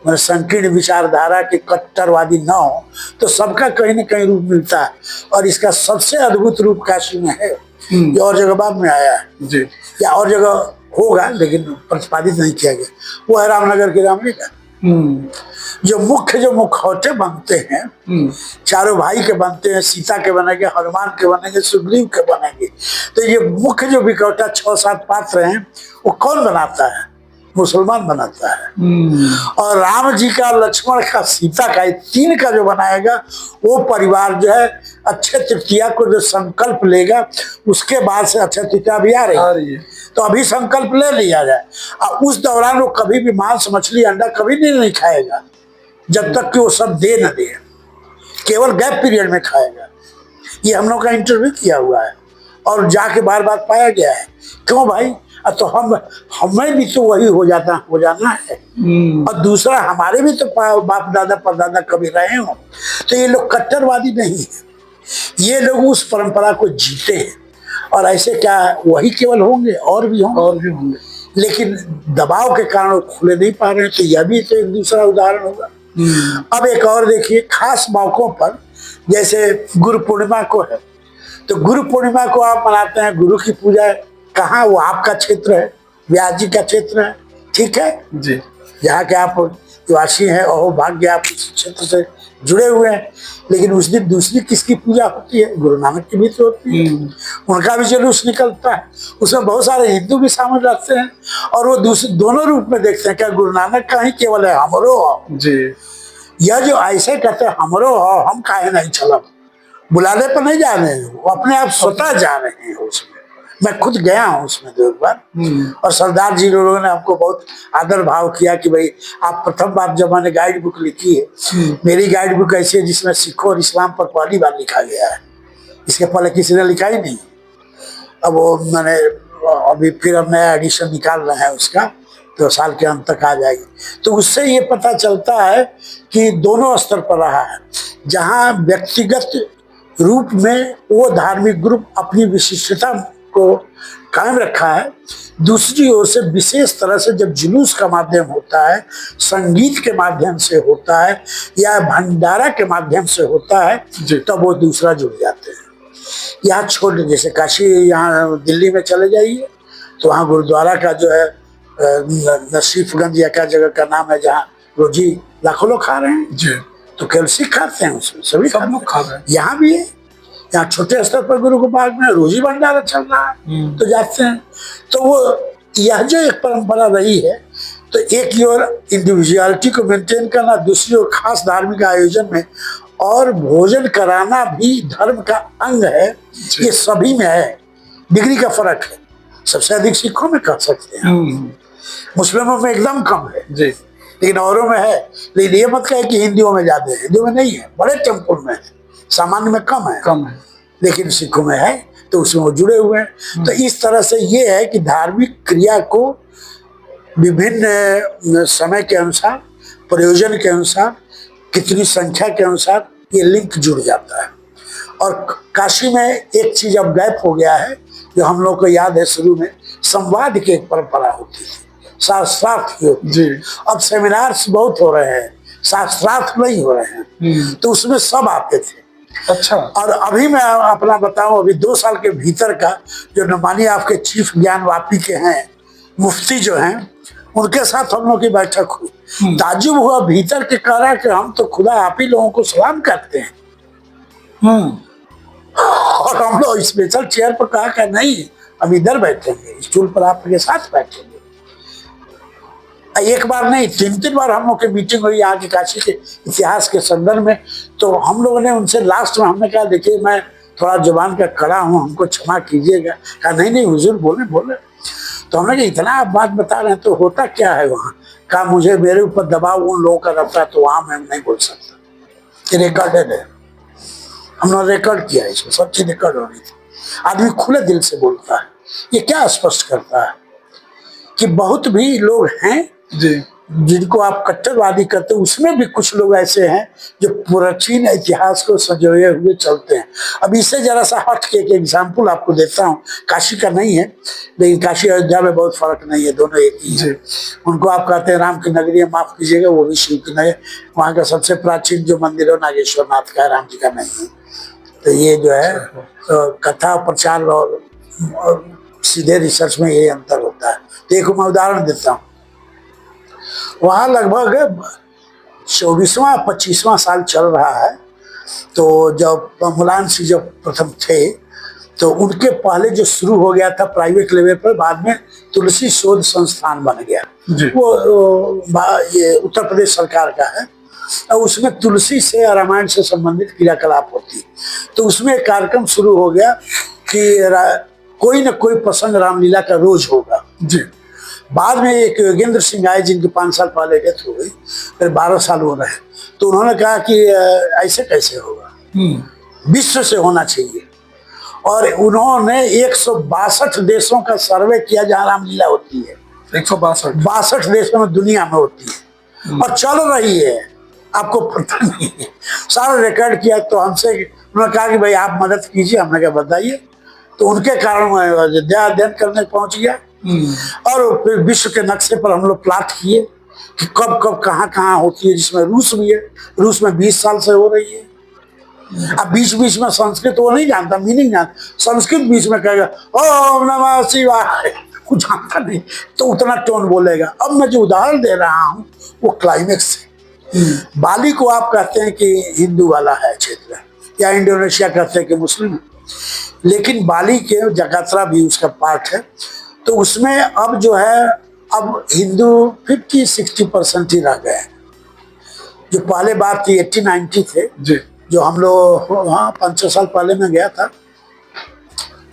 Speaker 2: मतलब संकीर्ण विचारधारा के कट्टरवादी न हो, तो सबका कहीं न कहीं रूप मिलता है। और इसका सबसे अद्भुत रूप काशी में है, ये और जगह बाद में आया है
Speaker 1: जी,
Speaker 2: या और जगह होगा लेकिन प्रतिपादित नहीं किया गया। वो है रामनगर की रामलीला। जो मुखौटे बनते हैं, चारों भाई के बनते हैं, सीता के बनेंगे, हनुमान के बनेंगे, सुग्रीव के बनेंगे। तो ये मुख्य जो मुखौटा 6-7 पात्र हैं, वो कौन बनाता है? मुसलमान बनाता है। और राम जी का, लक्ष्मण का, सीता का, ये 3 का जो बनाएगा वो परिवार जो है अक्षय तृतीया को जो संकल्प लेगा, उसके बाद से अक्षय तृतीया भी आ रही है, तो अभी संकल्प ले लिया जाए। और उस दौरान वो कभी भी मांस, मछली, अंडा कभी नहीं खाएगा जब तक कि वो सब दे न दे, केवल गैप पीरियड में खाएगा। ये हम लोग का इंटरव्यू किया हुआ है और जाके बार बार पाया गया है। क्यों भाई? तो हमें भी तो वही हो जाना है। और दूसरा, हमारे भी तो बाप दादा परदादा कभी रहे हो। तो ये लोग कट्टरवादी नहीं है, ये लोग उस परंपरा को जीते हैं। और ऐसे क्या वही केवल होंगे, और भी होंगे, लेकिन दबाव के कारण वो खुले नहीं पा रहे हैं। तो यह भी तो एक दूसरा उदाहरण होगा। अब एक और देखिए, खास मौकों पर, जैसे गुरु पूर्णिमा को है, तो गुरु पूर्णिमा को आप मनाते हैं, गुरु की पूजा कहाँ? वो आपका क्षेत्र है, व्यास जी का क्षेत्र है, ठीक है
Speaker 1: जी,
Speaker 2: जहाँ के आप निवासी हैं, और भाग्य आप उस क्षेत्र से जुड़े हुए हैं। लेकिन उस दिन दूसरी किसकी पूजा होती है? गुरु नानक की भी तो होती है। उनका भी जुलूस निकलता है, उसमें बहुत सारे हिंदू भी शामिल रहते हैं, और वो दोनों रूप में देखते हैं। क्या गुरु नानक का ही केवल है हमरो
Speaker 1: जी,
Speaker 2: यह जो ऐसे कहते हैं हमरो हम काहे नहीं चलब, बुलाने पर नहीं जा रहे हैं, वो अपने आप स्वतः जा रहे हैं उसमें। मैं खुद गया हूँ उसमें 2 बार, और सरदार जी लोगों ने हमको बहुत आदर भाव किया कि भाई आप प्रथम बार जब मैंने गाइड बुक लिखी है, मेरी गाइड बुक ऐसी है जिसमें सिखों और इस्लाम पर पहली बार लिखा गया है, इसके पहले किसी ने लिखा ही नहीं। अब वो मैंने अभी फिर अब नया एडिशन निकाल रहे हैं उसका, तो साल के अंत तक आ जाएगी। तो उससे ये पता चलता है कि दोनों स्तर पर रहा है, जहाँ व्यक्तिगत रूप में वो धार्मिक ग्रुप अपनी विशिष्टता को कायम रखा है, दूसरी ओर से विशेष तरह से जब जुलूस का माध्यम होता है, संगीत के माध्यम से होता है, या भंडारा के माध्यम से होता है, तब वो दूसरा जुड़ जाते हैं। यहाँ छोटे, जैसे काशी, यहाँ दिल्ली में चले जाइए तो वहाँ गुरुद्वारा का जो है नसीफगंज या क्या जगह का नाम है, जहाँ रोजी लाखों लोग खा रहे हैं
Speaker 1: जी,
Speaker 2: तो केवल सिख खाते हैं, उसमें सभी
Speaker 1: सब लोग खा रहे हैं।
Speaker 2: यहाँ भी है, यहाँ छोटे स्तर पर गुरु गोपाल में रोजी भंडारा चल रहा है, तो जाते हैं। तो वो यह जो एक परंपरा रही है, तो एक की ओर इंडिविजुअलिटी को मेंटेन करना, दूसरी ओर खास धार्मिक आयोजन में और भोजन कराना भी धर्म का अंग है। ये सभी में है, डिग्री का फर्क है। सबसे अधिक सिखों में कर सकते हैं, मुस्लिमों में एकदम कम है
Speaker 1: जी,
Speaker 2: लेकिन औरों में है। लेकिन ये मत कहे कि हिंदुओं में ज्यादा है, हिंदुओं में नहीं है, बड़े टेम्पल में है, सामान्य में कम है, लेकिन सिखों में है, तो उसमें वो जुड़े हुए हैं। तो इस तरह से ये है कि धार्मिक क्रिया को विभिन्न समय के अनुसार, प्रयोजन के अनुसार, कितनी संख्या के अनुसार ये लिंक जुड़ जाता है। और काशी में एक चीज अब गैप हो गया है, जो हम लोग को याद है, शुरू में संवाद की एक परंपरा होती थी, शास्त्रार्थ की होती थी। अब सेमिनार्स बहुत हो रहे हैं, शास्त्रार्थ नहीं हो रहे हैं, तो उसमें सब आते थे।
Speaker 1: अच्छा।
Speaker 2: और अभी मैं अपना बताऊं, अभी 2 साल के भीतर का जो मानिए आपके चीफ ज्ञान वापी के हैं, मुफ्ती जो हैं, उनके साथ हम लोग की बैठक हुई। ताजुब हुआ, भीतर के कह रहा कि हम तो खुदा आप ही लोगों को सलाम करते हैं। और हम लोग स्पेशल चेयर पर कहा कि नहीं, हम इधर बैठेंगे, स्टूल पर आपके साथ बैठेंगे। एक बार नहीं, 3 बार हम लोग की मीटिंग हुई यहाँ की काशी के इतिहास के संदर्भ में। तो हम लोगों ने उनसे लास्ट में हमने कहा, देखिए मैं थोड़ा जुबान का कड़ा हूँ, हमको क्षमा कीजिएगा। कहा नहीं हुजूर, बोले। तो हमने कहा इतना आप बात बता रहे हैं तो होता क्या है वहाँ? कहा मुझे, मेरे ऊपर दबाव उन लोगों का रहता है, तो वहाँ मैं नहीं बोल सकता, ये रिकॉर्डेड है, हमने रिकॉर्ड किया है, इसमें सब चीज रिकॉर्ड हो रही थी। आदमी खुले दिल से बोलता है। ये क्या स्पष्ट करता है कि बहुत भी लोग हैं
Speaker 1: जी,
Speaker 2: जिनको आप कट्टरवादी करते हो, उसमें भी कुछ लोग ऐसे हैं जो प्राचीन इतिहास को संजोए हुए चलते हैं। अब इससे जरा सा हट के एक एग्जाम्पल आपको देता हूँ, काशी का नहीं है, लेकिन काशी अयोध्या में बहुत फर्क नहीं है, दोनों एक ही है। उनको आप कहते हैं राम की नगरी है, माफ कीजिएगा, वो भी शिव की नगरी। वहाँ का सबसे प्राचीन जो मंदिर है नागेश्वर नाथ का है, राम जी का नहीं है। तो ये जो है तो कथा प्रचार और सीधे रिसर्च में ये अंतर होता है। तो एक मैं उदाहरण देता हूँ, वहाँ लगभग 24वां 25वां साल चल रहा है। तो जब मुलायम सिंह जब प्रथम थे, तो उनके पहले जो शुरू हो गया था प्राइवेट लेवल पर, बाद में तुलसी शोध संस्थान बन गया। ये उत्तर प्रदेश सरकार का है, और उसमें तुलसी से रामायण से संबंधित क्रियाकलाप होती है। तो उसमें एक कार्यक्रम शुरू हो गया कि कोई न कोई प्रसंग रामलीला का रोज होगा जी। बाद में एक योगेंद्र सिंह आए, जिनकी 5 साल पहले डेथ हो गई, फिर 12 साल हो रहे। तो उन्होंने कहा कि ऐसे कैसे होगा, विश्व से होना चाहिए। और उन्होंने 162 देशों का सर्वे किया जहाँ रामलीला होती है। 162 देशों में दुनिया में होती है और चल रही है, आपको पता नहीं है, सारा रिकॉर्ड किया। तो हमसे उन्होंने कहा कि भाई आप मदद कीजिए। हमने कहा बताइए। तो उनके कारण मैं अयोध्या अध्ययन करने पहुंच गया, और फिर विश्व के नक्शे पर हम लोग प्लाट किए कि कब कब कहाँ कहाँ होती है, जिसमें रूस भी है। रूस में 20 साल से हो रही है। अब बीच बीच में संस्कृत वो नहीं जानता, मीनिंग जानता, संस्कृत बीच में कहेगा ओम नमः शिवाय, कुछ जानता नहीं, तो उतना टोन बोलेगा। अब मैं जो उदाहरण दे रहा हूँ वो क्लाइमेक्स है। बाली को आप कहते हैं कि हिंदू वाला है क्षेत्र, या इंडोनेशिया कहते हैं कि मुस्लिम, लेकिन बाली के जकात्रा भी उसका पार्ट है। तो उसमें अब जो है, अब हिंदू 50-60% ही रह गए। जो पहले बात थी 80-90 थे जी, जो हम लोग वहाँ 5-6 साल पहले मैं गया था,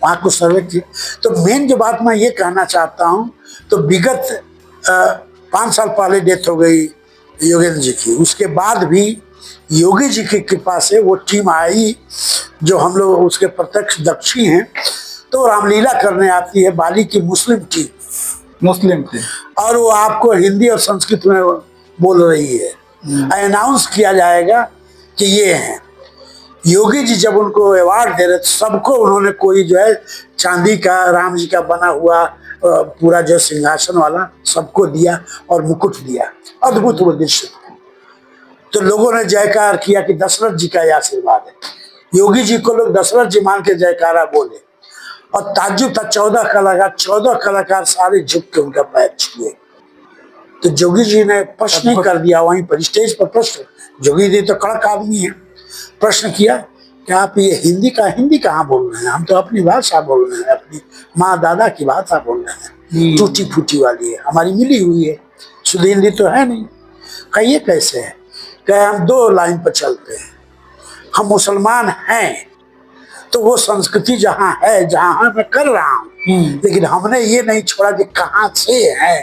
Speaker 2: वहाँ कुछ सर्वे की। तो मेन जो बात मैं ये कहना चाहता हूँ, तो विगत 5 साल पहले डेथ हो गई योगेंद्र जी की। उसके बाद भी योगी जी की कृपा से वो टीम आई, जो हम लोग उसके प्रत्यक्ष दक्षी हैं। तो रामलीला करने आती है बाली की मुस्लिम टीम, और वो आपको हिंदी और संस्कृत में बोल रही है। अनाउंस किया जाएगा कि ये हैं योगी जी। जब उनको अवार्ड दे रहे, तो सबको उन्होंने कोई जो है चांदी का राम जी का बना हुआ पूरा जो सिंहासन वाला सबको दिया, और मुकुट दिया। अद्भुत वो दृश्य। तो लोगों ने जयकार किया कि दशरथ जी का यह आशीर्वाद है। योगी जी को लोग दशरथ जी मान के जयकारा बोले, और ताज्जुब था। 14 कलाकार सारे झुक के उनका पैर छुए। तो जोगी जी ने प्रश्न नहीं कर दिया वहीं पर स्टेज पर। प्रश्न, जोगी जी तो कड़क आदमी है, प्रश्न किया कि आप ये हिंदी कहाँ बोल रहे हैं? हम तो अपनी भाषा बोल रहे हैं, अपनी माँ दादा की भाषा बोल रहे हैं, टूटी फूटी वाली है, हमारी मिली हुई है, शुद्ध हिंदी तो है नहीं। कहिए कैसे है? कहे हम 2 लाइन पर चलते हैं, हम मुसलमान हैं, तो वो संस्कृति जहाँ है, जहाँ मैं कर रहा हूँ, लेकिन हमने ये नहीं छोड़ा कि कहाँ से है।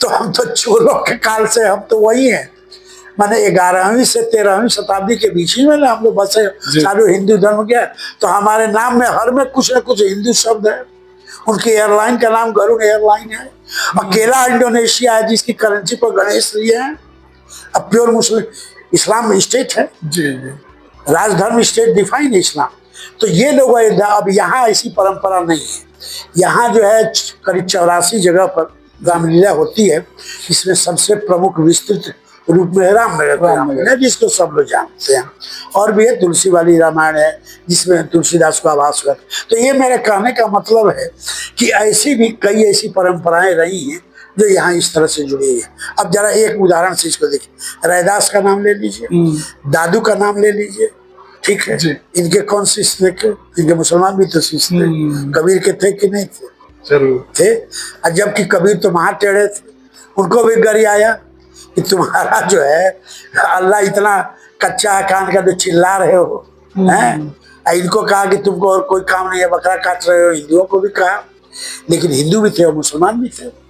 Speaker 2: तो हम तो चोलों के काल से हम तो वही हैं। माने 11वीं से 13वीं शताब्दी के बीच ही में ना हम लोग बसे, सारे हिंदू धर्म के। तो हमारे नाम में हर में कुछ न कुछ हिंदू शब्द है। उनकी एयरलाइन का नाम गरुड़ एयरलाइन है। अकेला इंडोनेशिया है जिसकी करेंसी पर गणेश जी है। अब प्योर मुस्लिम इस्लाम स्टेट है जी, राजधर्म स्टेट डिफाइन है इस्लाम। तो ये लोग अब यहाँ ऐसी परंपरा नहीं है। यहाँ जो है करीब 84 जगह पर रामलीला होती है। इसमें सबसे प्रमुख विस्तृत रूप में रामायण है, जिसको सब लोग जानते हैं। और भी है तुलसी वाली रामायण है, जिसमें तुलसीदास को आभास कर। तो ये मेरे कहने का मतलब है कि ऐसी भी कई ऐसी परंपराएं रही हैं जो यहाँ इस तरह से जुड़ी है। अब जरा एक उदाहरण से इसको देखिए। रैदास का नाम ले लीजिए, दादू का नाम ले लीजिए, ठीक है। इनके कौन शिष्य थे? इनके मुसलमान भी तो शिष्य थे। कबीर के थे कि नहीं थे? जरूर थे। और जबकि कबीर तो महा टेढ़े थे, उनको भी गरी आया कि तुम्हारा जो है अल्लाह इतना कच्चा कान का जो चिल्ला रहे हो हैं। इनको कहा कि तुमको और कोई काम नहीं है, बकरा काट रहे हो। हिंदुओं को भी कहा, लेकिन हिंदू भी थे और मुसलमान भी थे।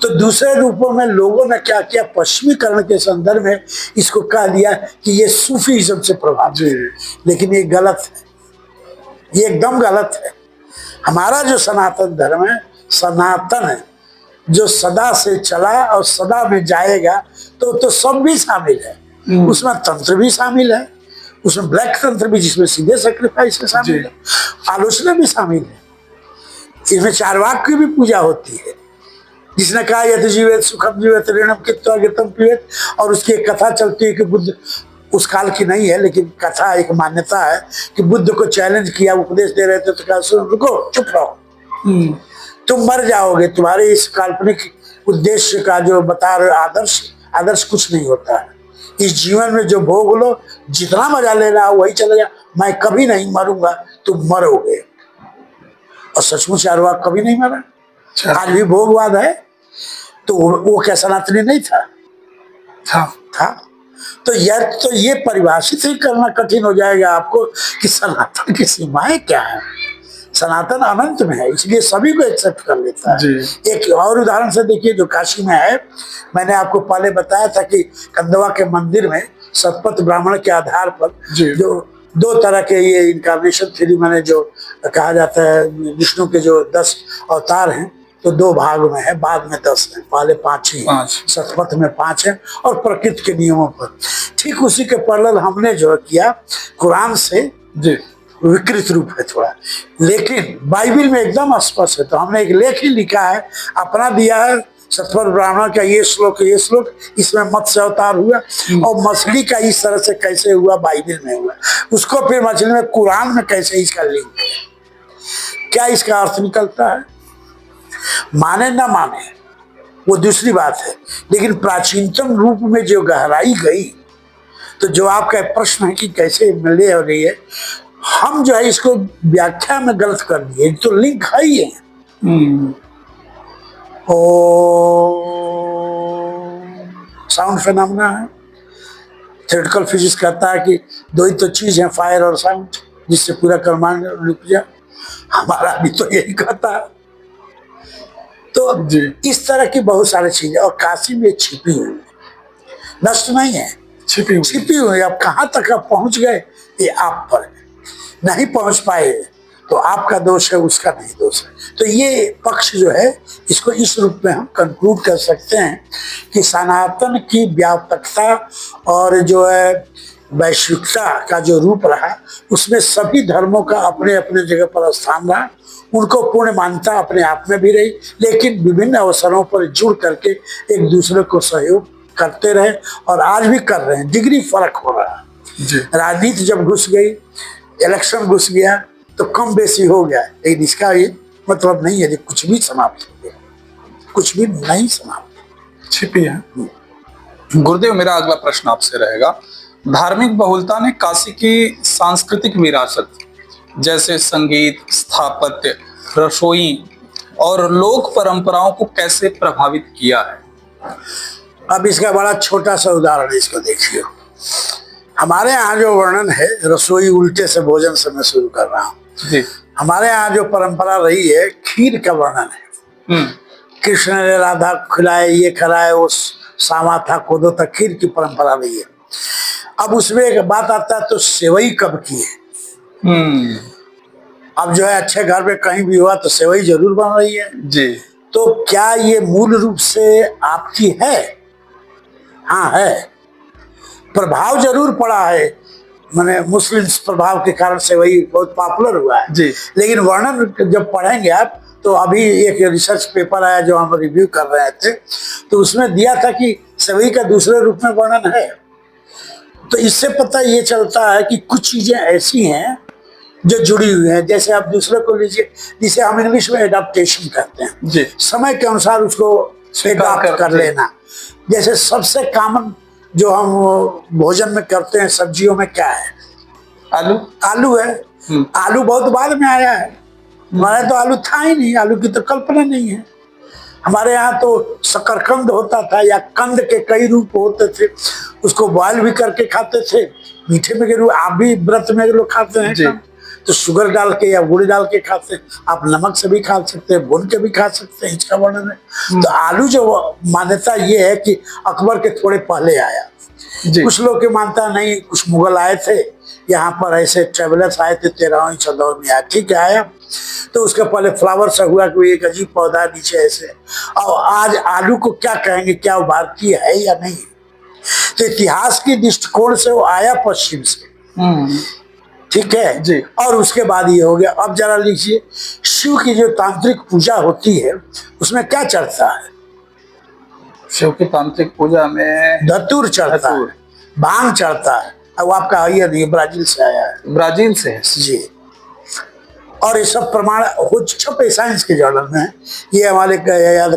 Speaker 2: तो दूसरे रूपों में लोगों ने क्या किया, पश्चिमीकरण के संदर्भ में इसको कह दिया कि ये सूफीइज्म से प्रभावित है। लेकिन ये गलत है, ये एकदम गलत है। हमारा जो सनातन धर्म है, सनातन है, जो सदा से चला और सदा में जाएगा, तो सब भी शामिल है। उसमें तंत्र भी शामिल है, उसमें ब्लैक तंत्र भी जिसमें सीधे सेक्रीफाइस है शामिल है, आलोचना भी शामिल है, इसमें चारवाक की भी पूजा होती है। जिसने कहा यदि जीवित सुखम जीवित ऋणम कित्वा गीतम पीड़ित, और उसकी एक कथा चलती है कि बुद्ध उस काल की नहीं है, लेकिन कथा एक मान्यता है कि बुद्ध को चैलेंज किया, उपदेश दे रहे थे तो कहा सुन रुको, चुप रहो, तुम मर जाओगे, तुम्हारे इस काल्पनिक उद्देश्य का जो बता रहे आदर्श कुछ नहीं होता है। इस जीवन में जो भोग लो, जितना मजा लेना वही चलेगा, मैं कभी नहीं मरूंगा, तुम मरोगे। और सचमुच चारवाक कभी नहीं मरा, आज भी भोगवाद है। तो वो क्या सनातनी नहीं था? था। तो ये परिभाषित ही करना कठिन हो जाएगा आपको कि सनातन की सीमाएं क्या है। सनातन अनंत में है, इसलिए सभी को एक्सेप्ट कर लेता है। एक और उदाहरण से देखिए जो काशी में है, मैंने आपको पहले बताया था कि कंदवा के मंदिर में सतपथ ब्राह्मण के आधार पर जो 2 तरह के ये इनकारनेशन थ्योरी मैंने जो कहा जाता है, विष्णु के जो 10 अवतार हैं तो 2 भाग में है, बाद में 10 है, पहले 5 ही है, सतपथ में 5 है और प्रकृति के नियमों पर। ठीक उसी के पैरेलल हमने जो किया कुरान से विकृत रूप है थोड़ा, लेकिन बाइबल में एकदम स्पष्ट है। तो हमने एक लेख ही लिखा है, अपना दिया है, सतपथ ब्राह्मण का ये श्लोक इसमें मत्स्य अवतार हुआ और मछली का इस तरह से कैसे हुआ बाइबल में हुआ, उसको फिर मछली में कुरान में कैसे इसका लिंक, क्या इसका अर्थ निकलता है। माने ना माने वो दूसरी बात है, लेकिन प्राचीनतम रूप में जो गहराई गई, तो जो आपका प्रश्न है कि कैसे मिले हो रही है, हम जो है इसको व्याख्या में गलत कर दिए, तो लिंक है ही है। साउंड फिनोमेना है, थ्योरेटिकल फिजिक्स कहता है कि 2 ही तो चीज है, फायर और साउंड, जिससे पूरा ब्रह्मांड रुक जाए। हमारा भी तो यही कहता है। तो इस तरह की बहुत सारी चीजें, और काशी में छिपी हुई है, नष्ट नहीं है, छिपी हुई। अब कहाँ तक आप पहुंच गए ये आप पर, नहीं पहुंच पाए तो आपका दोष है, उसका नहीं दोष है। तो ये पक्ष जो है, इसको इस रूप में हम कंक्लूड कर सकते हैं कि सनातन की व्यापकता और जो है वैश्विकता का जो रूप रहा, उसमें सभी धर्मों का अपने अपने जगह पर स्थान रहा, उनको पूर्ण मान्यता अपने आप में भी रही, लेकिन विभिन्न अवसरों पर जुड़ करके एक दूसरे को सहयोग करते रहे और आज भी कर रहे हैं। डिग्री फर्क हो रहा है। राजनीति जब घुस गई, इलेक्शन घुस गया तो कम बेसी हो गया, लेकिन इसका ये मतलब नहीं है कि कुछ भी समाप्त हो गया, कुछ भी नहीं समाप्त,
Speaker 1: छिपी है। गुरुदेव, मेरा अगला प्रश्न आपसे रहेगा, धार्मिक बहुलता ने काशी की सांस्कृतिक विरासत जैसे संगीत, स्थापत्य, रसोई और लोक परंपराओं को कैसे प्रभावित किया है?
Speaker 2: अब इसका बड़ा छोटा सा उदाहरण है, इसको देखिए। हमारे यहाँ जो वर्णन है, रसोई उल्टे से भोजन से मैं शुरू कर रहा हूँ। हमारे यहाँ जो परंपरा रही है, खीर का वर्णन है। कृष्ण ने राधा खिलाए, ये खिलाए, वो सामा था, कोदो था, खीर की परंपरा रही है। अब उसमें एक बात आता है, तो सेवई कब की है? अब जो है अच्छे घर में कहीं भी हुआ तो सेवई जरूर बन रही है जी। तो क्या ये मूल रूप से आपकी है? हाँ है, प्रभाव जरूर पड़ा है, माने मुस्लिम प्रभाव के कारण सेवई बहुत पॉपुलर हुआ है जी। लेकिन वर्णन जब पढ़ेंगे आप, तो अभी एक रिसर्च पेपर आया जो हम रिव्यू कर रहे थे, तो उसमें दिया था कि सेवई का दूसरे रूप में वर्णन है। तो इससे पता ये चलता है कि कुछ चीजें ऐसी हैं जो जुड़ी हुई हैं। जैसे आप दूसरे को लीजिए, जिसे हम इंग्लिश में एडाप्टेशन कहते हैं जी। समय के अनुसार उसको एडाप्ट कर लेना। जैसे सबसे कॉमन जो हम भोजन में करते हैं सब्जियों में क्या है? आलू है। आलू बहुत बाद में आया है, हमारे तो आलू था ही नहीं, आलू की तो कल्पना नहीं है। हमारे यहाँ तो शकरकंद होता था, या कंद के कई रूप होते थे, उसको बॉयल भी करके खाते थे, मीठे में के रूप। आप भी व्रत में लोग खाते हैं तो शुगर डाल के या गुड़ डाल के खाते हैं, आप नमक से भी खा सकते हैं, भून के भी खा सकते हैं, इसका वर्णन है। तो आलू जो मान्यता ये है कि अकबर के थोड़े पहले आया जी। कुछ लोग की मानता नहीं, कुछ मुगल आए थे, यहाँ पर ऐसे ट्रेवलर्स आए थे 13वीं 14वीं में आया, ठीक है आया। तो उसके पहले फ्लावर सा हुआ कि एक अजीब पौधा नीचे ऐसे, और आज आलू को क्या कहेंगे, क्या वो भारतीय है या नहीं। तो इतिहास के दृष्टिकोण से वो आया पश्चिम से, ठीक है
Speaker 1: जी।
Speaker 2: और उसके बाद ये हो गया। अब जरा लीजिए, शिव की जो तांत्रिक पूजा होती है उसमें क्या चढ़ता है?
Speaker 1: शिव की तांत्रिक पूजा में
Speaker 2: धतूर चढ़ता है, भांग चढ़ता है। अब आपका ये नहीं, ब्राजील से आया है।
Speaker 1: ब्राजील से है
Speaker 2: जी। और ये सब प्रमाण हो छपे साइंस के जर्नल में। ये हमारे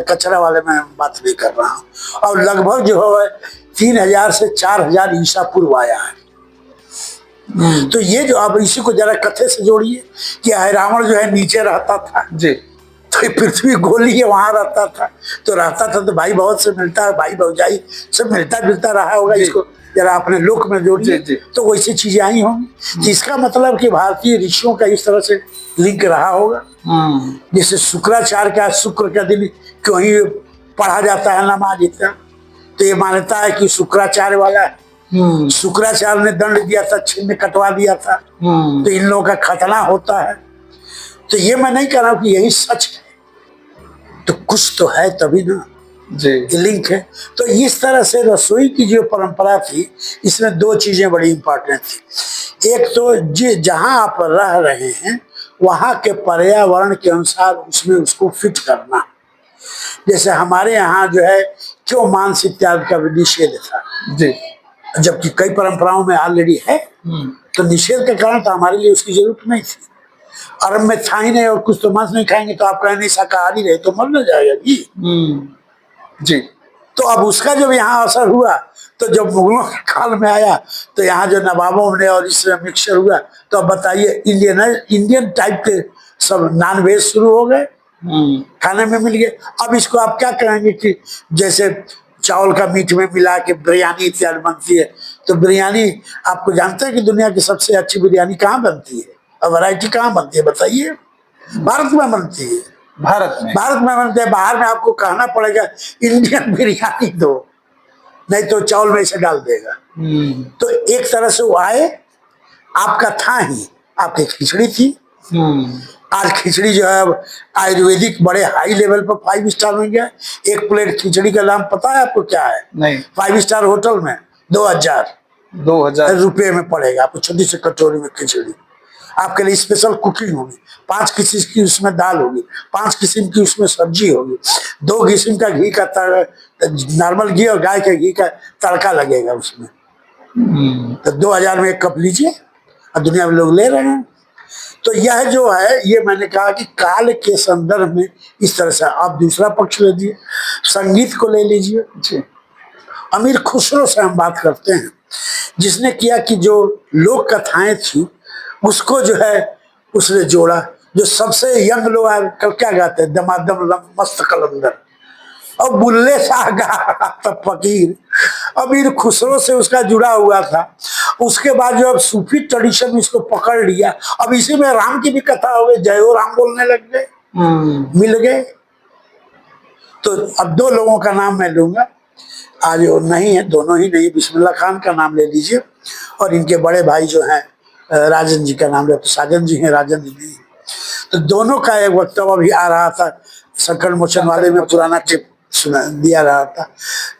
Speaker 2: कचरा वाले में बात नहीं कर रहा हूँ। और लगभग जो है 3000 से 4000 ईसा पूर्व आया है। तो ये जो आप इसी को जरा कथे से जोड़िए कि रावण जो है नीचे रहता था
Speaker 1: जी,
Speaker 2: तो ये पृथ्वी गोली है, वहां रहता था। तो भाई बहुत से मिलता है, भाई भौजाई सब मिलता जुलता रहा होगा। इसको जरा अपने लोक में जोड़िए तो वैसी चीजें आई होंगी। जिसका मतलब कि भारतीय ऋषियों का इस तरह से लिंक रहा होगा। जैसे शुक्राचार्य का शुक्र का दिन क्यों ही पढ़ा जाता है नमाज इतना, तो ये मान्यता है कि शुक्राचार्य वाला है। शुक्राचार्य ने दंड दिया था, छिन्न कटवा दिया था, तो इन लोगों का खतना होता है। तो ये मैं नहीं कह रहा हूँ कि यही सच है, तो कुछ तो है तभी ना
Speaker 1: जी,
Speaker 2: लिंक है। तो इस तरह से रसोई की जो परंपरा थी, इसमें दो चीजें बड़ी इंपॉर्टेंट थी। एक तो जहां आप रह रहे हैं वहां के पर्यावरण के अनुसार उसमें उसको फिट करना। जैसे हमारे यहाँ जो है क्यों मांस इत्यादि का भी निषेध था
Speaker 1: जी,
Speaker 2: जबकि कई परंपराओं में ऑलरेडी है। तो निषेध के कारण तो हमारे लिए उसकी जरूरत नहीं थी। अरब में था ही नहीं, और कुछ तो मांस नहीं खाएंगे तो आप कहेंगे शाकाहारी रहे तो मर न जाएगा जी।
Speaker 1: जी।
Speaker 2: तो अब उसका जब यहाँ असर हुआ, तो जब मुगलों के काल में आया तो यहाँ जो नवाबों ने और इसमें मिक्सचर हुआ, तो अब बताइए इंडियन टाइप के सब नॉन वेज शुरू हो गए, खाने में मिल गए। अब इसको आप क्या कहेंगे कि जैसे चावल का मीट में मिला के बिरयानी इत्यादि बनती है, तो बिरयानी आपको जानते हैं कि दुनिया की सबसे अच्छी बिरयानी कहाँ बनती है और वैरायटी कहाँ बनती है बताइए? भारत में बनती है। भारत में बनते हैं। बाहर में आपको कहना पड़ेगा इंडियन बिरयानी दो, नहीं तो चावल में इसे डाल देगा। तो एक तरह से वो आए, आपका था ही, आपकी खिचड़ी थी। आज खिचड़ी जो है आयुर्वेदिक बड़े हाई लेवल पर 5 स्टार में गया। एक प्लेट खिचड़ी का दाम पता है आपको क्या है?
Speaker 1: नहीं।
Speaker 2: 5 स्टार होटल में 2000 रुपये में पड़ेगा आपको, छोटी सी कटोरी में खिचड़ी। आपके लिए स्पेशल कुकिंग होगी, 5 किस्म की उसमें दाल होगी, 5 किस्म की उसमें सब्जी होगी, 2 किस्म का घी का नॉर्मल घी और गाय के घी का तड़का लगेगा उसमें। तो 2000 में एक कप लीजिए और दुनिया में लोग ले रहे हैं। तो यह जो है, ये मैंने कहा कि काल के संदर्भ में इस तरह से। आप दूसरा पक्ष ले लीजिए, संगीत को ले लीजिए। अमीर खुसरो से हम बात करते हैं, जिसने किया कि जो लोक कथाएं थी उसको जो है उसने जोड़ा। जो सबसे यंग लोग कल क्या गाते हैं, दमादम मस्त कलंदर, और बुल्ले शाह गा रहा था फकीर। अमीर खुसरो से उसका जुड़ा हुआ था। उसके बाद जो अब सूफी ट्रेडिशन में इसको पकड़ लिया, अब इसी में राम की भी कथा हो गई, जय हो राम बोलने लग गए, मिल गए। तो अब 2 लोगों का नाम मैं लूंगा, आज वो नहीं है, दोनों ही नहीं। बिस्मिल्लाह खान का नाम ले लीजिए और इनके बड़े भाई जो हैं राजन जी का नाम ले, तो साजन जी हैं, राजन जी नहीं। तो दोनों का एक वक्तव्य अभी आ रहा था, संकट मोचन वाले में पुराना टिप सुना दिया रहा था।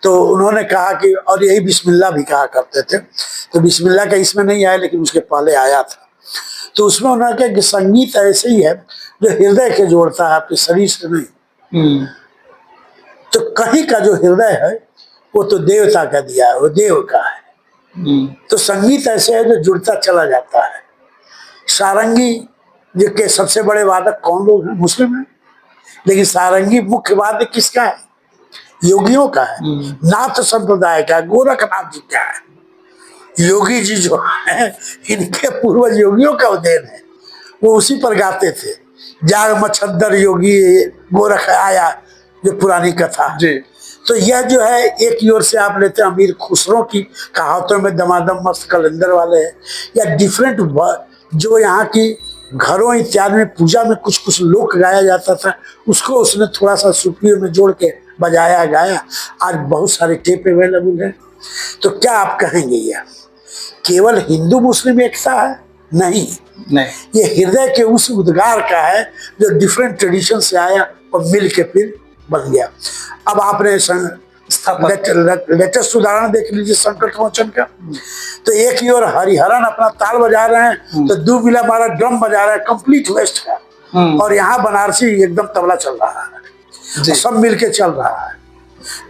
Speaker 2: तो उन्होंने कहा कि, और यही बिस्मिल्लाह भी कहा करते थे, तो बिस्मिल्लाह का इसमें नहीं आया लेकिन उसके पहले आया था। तो उसमें उन्होंने कहा कि संगीत ऐसे ही है जो हृदय के जोड़ता है, आपके शरीर से नहीं। तो कहीं का जो हृदय है वो तो देवता का दिया है, वो देव का है। तो संगीत ऐसे है जो जुड़ता चला जाता है। सारंगी जो के सबसे बड़े वादक कौन लोग हैं? मुस्लिम हैं, लेकिन सारंगी मुख्य वाद्य किसका है? योगियों का है, नाथ संप्रदाय का, गोरखनाथ जी का है। योगी जी जो है इनके पूर्वज योगियों का उदेन है, वो उसी पर गाते थे। जाग मच्छर योगी गोरख आया, जो पुरानी कथा जी। तो यह जो है एक ओर से आप लेते हैं अमीर खुसरो की कहावतों में दमादम मस्त कलंदर वाले हैं, या डिफरेंट जो यहाँ की घरों इत्यादि में पूजा में कुछ कुछ लोक गाया जाता था, उसको उसने थोड़ा सा सूफियों में जोड़ के बजाया गाया। आज बहुत सारे टेप अवेलेबल है। तो क्या आप कहेंगे यह केवल हिंदू मुस्लिम एकता है नहीं,
Speaker 1: नहीं,
Speaker 2: ये हृदय के उस उद्गार का है जो डिफरेंट ट्रेडिशन से आया और मिल के फिर बन गया। अब आपने लेटेस्ट उदाहरण देख लीजिए संकट मोचन का। तो एक ही ओर हरिहरन अपना ताल बजा रहे हैं, तो दूबिला हमारा ड्रम बजा रहा है, कंप्लीट वेस्ट का। और यहाँ बनारसी एकदम तबला चल रहा है, सब मिलके चल रहा है।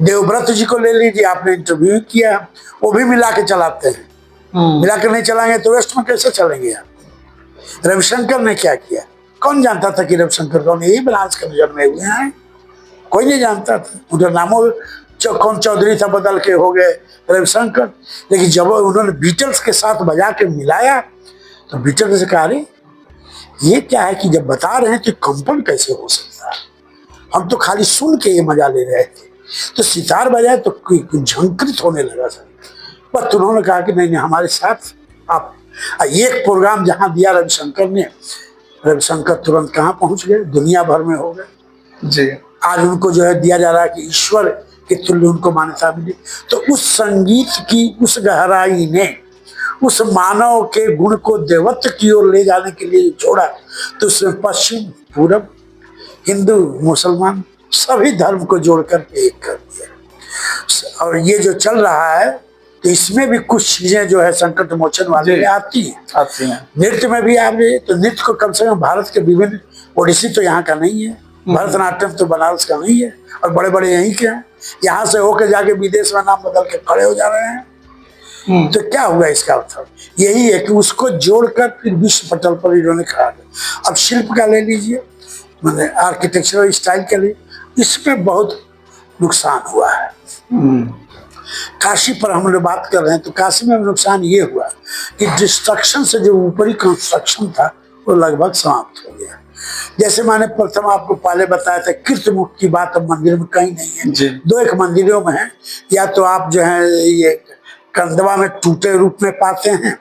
Speaker 2: देवव्रत जी को ले लीजिए, आपने इंटरव्यू किया, वो भी मिला के चलाते हैं। मिला के नहीं चलाएंगे तो वेस्ट में कैसे चलेंगे आप? रविशंकर ने क्या किया? कौन जानता था कि रविशंकर कौन? यही बनारस के जन्मे हुए हैं, कोई नहीं जानता था। उनका नामों कौन चौधरी था, बदल के हो गए रविशंकर। लेकिन जब उन्होंने बीटल्स के साथ बजा के मिलाया तो बीटल्स से कहा अरे ये क्या है कि जब बता रहे हैं तो कंपन कैसे हो सकता है? हम तो खाली सुन के ये मजा ले रहे थे। तो सितार बजाए तो झंकृत होने लगा सर। बस उन्होंने कहा कि नहीं हमारे साथ आप। एक प्रोग्राम जहां दिया रविशंकर ने, रविशंकर तुरंत कहाँ पहुंच गए, दुनिया भर में हो गए जी। आज उनको जो है दिया जा रहा है कि ईश्वर के तुल्य उनको मान्यता मिली। तो उस संगीत की उस गहराई ने उस मानव के गुण को देवत्व की ओर ले जाने के लिए जोड़ा। तो उसमें पश्चिम पूरब हिंदू मुसलमान सभी धर्म को जोड़कर एक कर दिया। और ये जो चल रहा है तो इसमें भी कुछ चीजें जो है संकट मोचन वाले में आती हैं। नृत्य में भी आप तो नृत्य को कम से कम भारत के विभिन्न, ओडिसी तो यहाँ का नहीं है, भरतनाट्यम तो बनारस का नहीं है, और बड़े बड़े यहीं के हैं। यहाँ से होके जाके विदेश में नाम बदल के खड़े हो जा रहे हैं। तो क्या हुआ इसका मतलब? यही है कि उसको जोड़कर फिर विश्व पटल पर इन्होंने खड़ा किया। अब शिल्प का ले लीजिए, मतलब आर्किटेक्चरल स्टाइल के लिए, इसमें बहुत नुकसान हुआ है। काशी पर हम लोग बात कर रहे हैं तो काशी में नुकसान ये हुआ कि डिस्ट्रक्शन से जो ऊपरी कंस्ट्रक्शन था वो लगभग समाप्त हो गया। जैसे मैंने प्रथम आपको पहले बताया था, कीर्तमुख की बात अब मंदिर में कहीं नहीं है। दो एक मंदिरों में है, या तो आप जो है ये कंदवा में टूटे रूप में पाते हैं,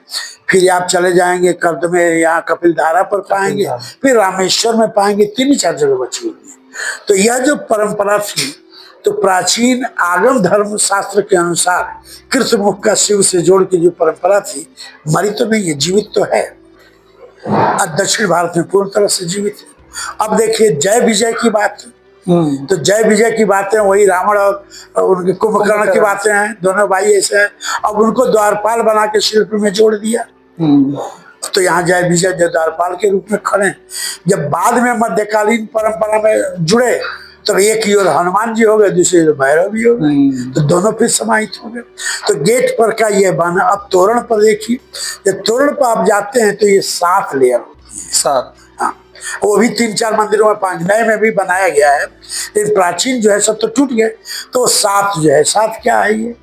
Speaker 2: फिर आप चले जाएंगे कर्द में, यहाँ कपिल धारा पर पाएंगे, फिर रामेश्वर में पाएंगे। 3-4 जगह बची हुई है। तो यह जो परंपरा थी, तो प्राचीन आगम धर्म शास्त्र के अनुसार कृतमुख का शिव से जोड़ के जो परंपरा थी, मरी तो नहीं है, जीवित तो है। अब दक्षिण भारत में पूर्ण तरह से जीवित है। अब देखिए जय विजय की बात, तो जय विजय की बातें वही रावण और उनके कुंभकर्ण की बातें हैं, दोनों भाई ऐसे हैं। अब उनको द्वारपाल बना के शिल्प में जोड़ दिया। तो यहाँ जय विजय जो द्वारपाल के रूप में खड़े। जब बाद में मध्यकालीन परंपरा में जुड़े तो एक ही ओर हनुमान जी हो गए, दूसरी ओर भैरव भी हो गए, तो दोनों फिर समाहित हो गए। तो गेट पर का ये बना। अब तोरण पर देखिए, जब तोरण पर आप जाते हैं तो ये 7 लेयर होती है। 7, हाँ, वो भी 3-4 मंदिरों में, 5 नए में भी बनाया गया है, लेकिन प्राचीन जो है सब तो टूट गए। तो 7 जो है, 7 क्या है ये?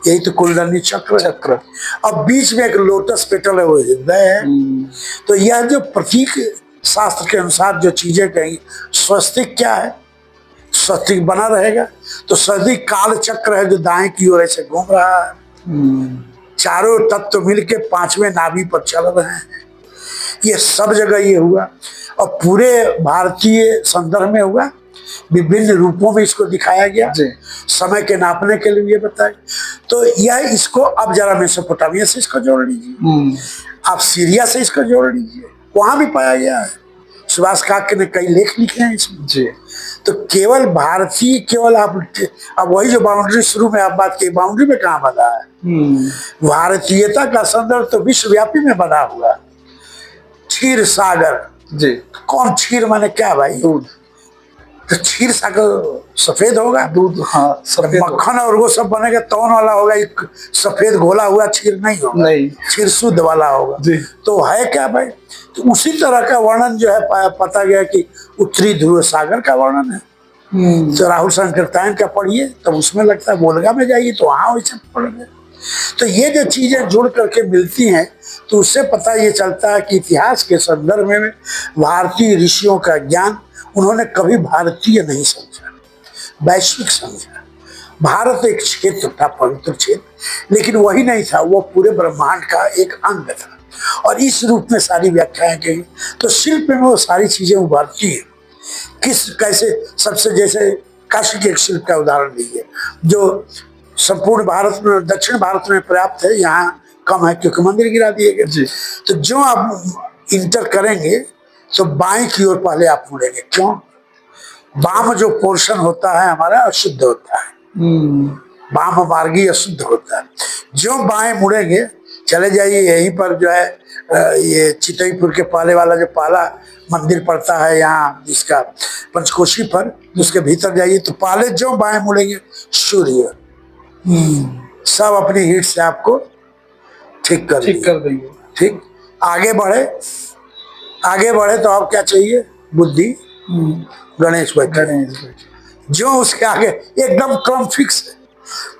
Speaker 2: यही तो कुंडली चक्र। अब बीच में एक लोटस पेटल है, वो हृदय है। तो यह जो प्रतीक शास्त्र के अनुसार जो चीजें कहेंगी, स्वस्तिक क्या है? स्वस्तिक बना रहेगा। तो स्वस्तिक काल चक्र है जो दाएं की ओर ऐसे घूम रहा है। चारों तत्व मिलके 5वें नाभि पर चल रहे हैं। ये सब जगह ये हुआ, और पूरे भारतीय संदर्भ में हुआ। विभिन्न रूपों में इसको दिखाया गया, समय के नापने के लिए ये बताया। तो यह इसको अब जरा मेसोपोटामिया से इसको जोड़ लीजिए, आप सीरिया से इसको जोड़ लीजिए, वहां भी पाया गया है। सुभाष काक ने कई लेख लिखे हैं इसमें जी। तो केवल भारतीय, केवल आप अब वही जो बाउंड्री शुरू में आप बात की, बाउंड्री में कहाँ बना है? भारतीयता का संदर्भ तो विश्वव्यापी में बना हुआ। क्षीर सागर जी, कौन क्षीर माने क्या भाई? दूध। तो क्षीर सागर सफेद होगा, दूध, हाँ सफेद, मक्खन और वो सब बनेगा, तौन वाला होगा। एक सफेद घोला हुआ क्षीर नहीं होगा, नहीं, क्षीर शुद्ध वाला होगा जी। तो है क्या भाई? तो उसी तरह का वर्णन जो है पता गया कि उत्तरी ध्रुव सागर का वर्णन है। तो राहुल संकीर्तन का पढ़िए, तब तो उसमें लगता है बोलगा में जाइए तो वहां वैसे पढ़ेंगे। तो ये जो चीजें जुड़ करके मिलती हैं, तो उससे पता ये चलता है कि इतिहास के संदर्भ में भारतीय ऋषियों का ज्ञान उन्होंने कभी भारतीय नहीं समझा, वैश्विक समझा। भारत एक क्षेत्र था, पवित्र क्षेत्र, लेकिन वही नहीं था, वो पूरे ब्रह्मांड का एक अंग था। और इस रूप में सारी व्याख्याएं कही। तो शिल्प में वो सारी चीजें उभरती है। किस कैसे सबसे, जैसे काशी के एक शिल्प का उदाहरण लीजिए जो संपूर्ण भारत में, दक्षिण भारत में पर्याप्त है। यहाँ कम है क्योंकि मंदिर गिरा दिए गए।
Speaker 1: जी।
Speaker 2: तो जो आप इंटर करेंगे तो बाएं की ओर पहले आप मुड़ेंगे। क्यों? वाम जो पोर्शन होता है हमारा अशुद्ध होता है, वाम मार्गी अशुद्ध होता है। जो बाएं मुड़ेंगे, चले जाइए यहीं पर जो है ये चितईपुर के पहले वाला जो पहला मंदिर पड़ता है यहाँ जिसका पंचकोशी पर, उसके भीतर जाइए तो पहले जो बाएं मुड़ेंगे सूर्य सब अपनी हीट से आपको ठीक कर
Speaker 1: देंगे।
Speaker 2: ठीक, आगे बढ़े तो आप क्या चाहिए? बुद्धि, गणेश बैठे। जो उसके आगे एकदम क्रम फिक्स है,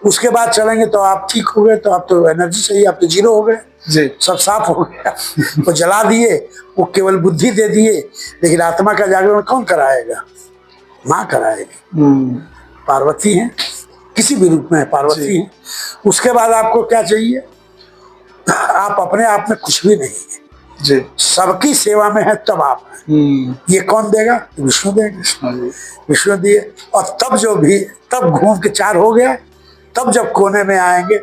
Speaker 2: उसके बाद चलेंगे तो आप ठीक हो गए। तो आप तो एनर्जी चाहिए, आप तो जीरो हो गए
Speaker 1: जी,
Speaker 2: सब साफ हो गया। वो जला दिए, वो केवल बुद्धि दे दिए, लेकिन आत्मा का जागरण कौन कराएगा? माँ कराएगी। पार्वती है, किसी भी रूप में पार्वती है। उसके बाद आपको क्या चाहिए? आप अपने आप में कुछ भी नहीं है
Speaker 1: जी,
Speaker 2: सबकी सेवा में है, तब आप हैं। ये कौन देगा? विष्णु देगा। विष्णु दिए, और तब घूम के चार हो गया। तब जब कोने में आएंगे,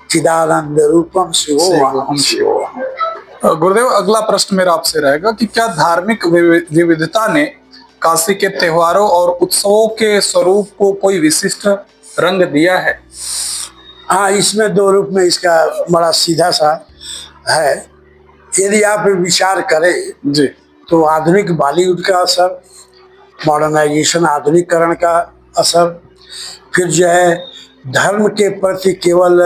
Speaker 2: चिदानंद रूपम शिवोहम शिवोहम।
Speaker 1: गुरुदेव, अगला प्रश्न मेरा आपसे रहेगा कि क्या धार्मिक विविधता ने काशी के त्योहारों और उत्सवों के स्वरूप को कोई विशिष्ट रंग दिया है?
Speaker 2: हाँ, इसमें दो रूप में इसका बड़ा सीधा सा है। यदि आप विचार करें
Speaker 1: जी,
Speaker 2: तो आधुनिक बॉलीवुड का असर, मॉडर्नाइजेशन आधुनिकरण का असर, फिर जो है धर्म के प्रति केवल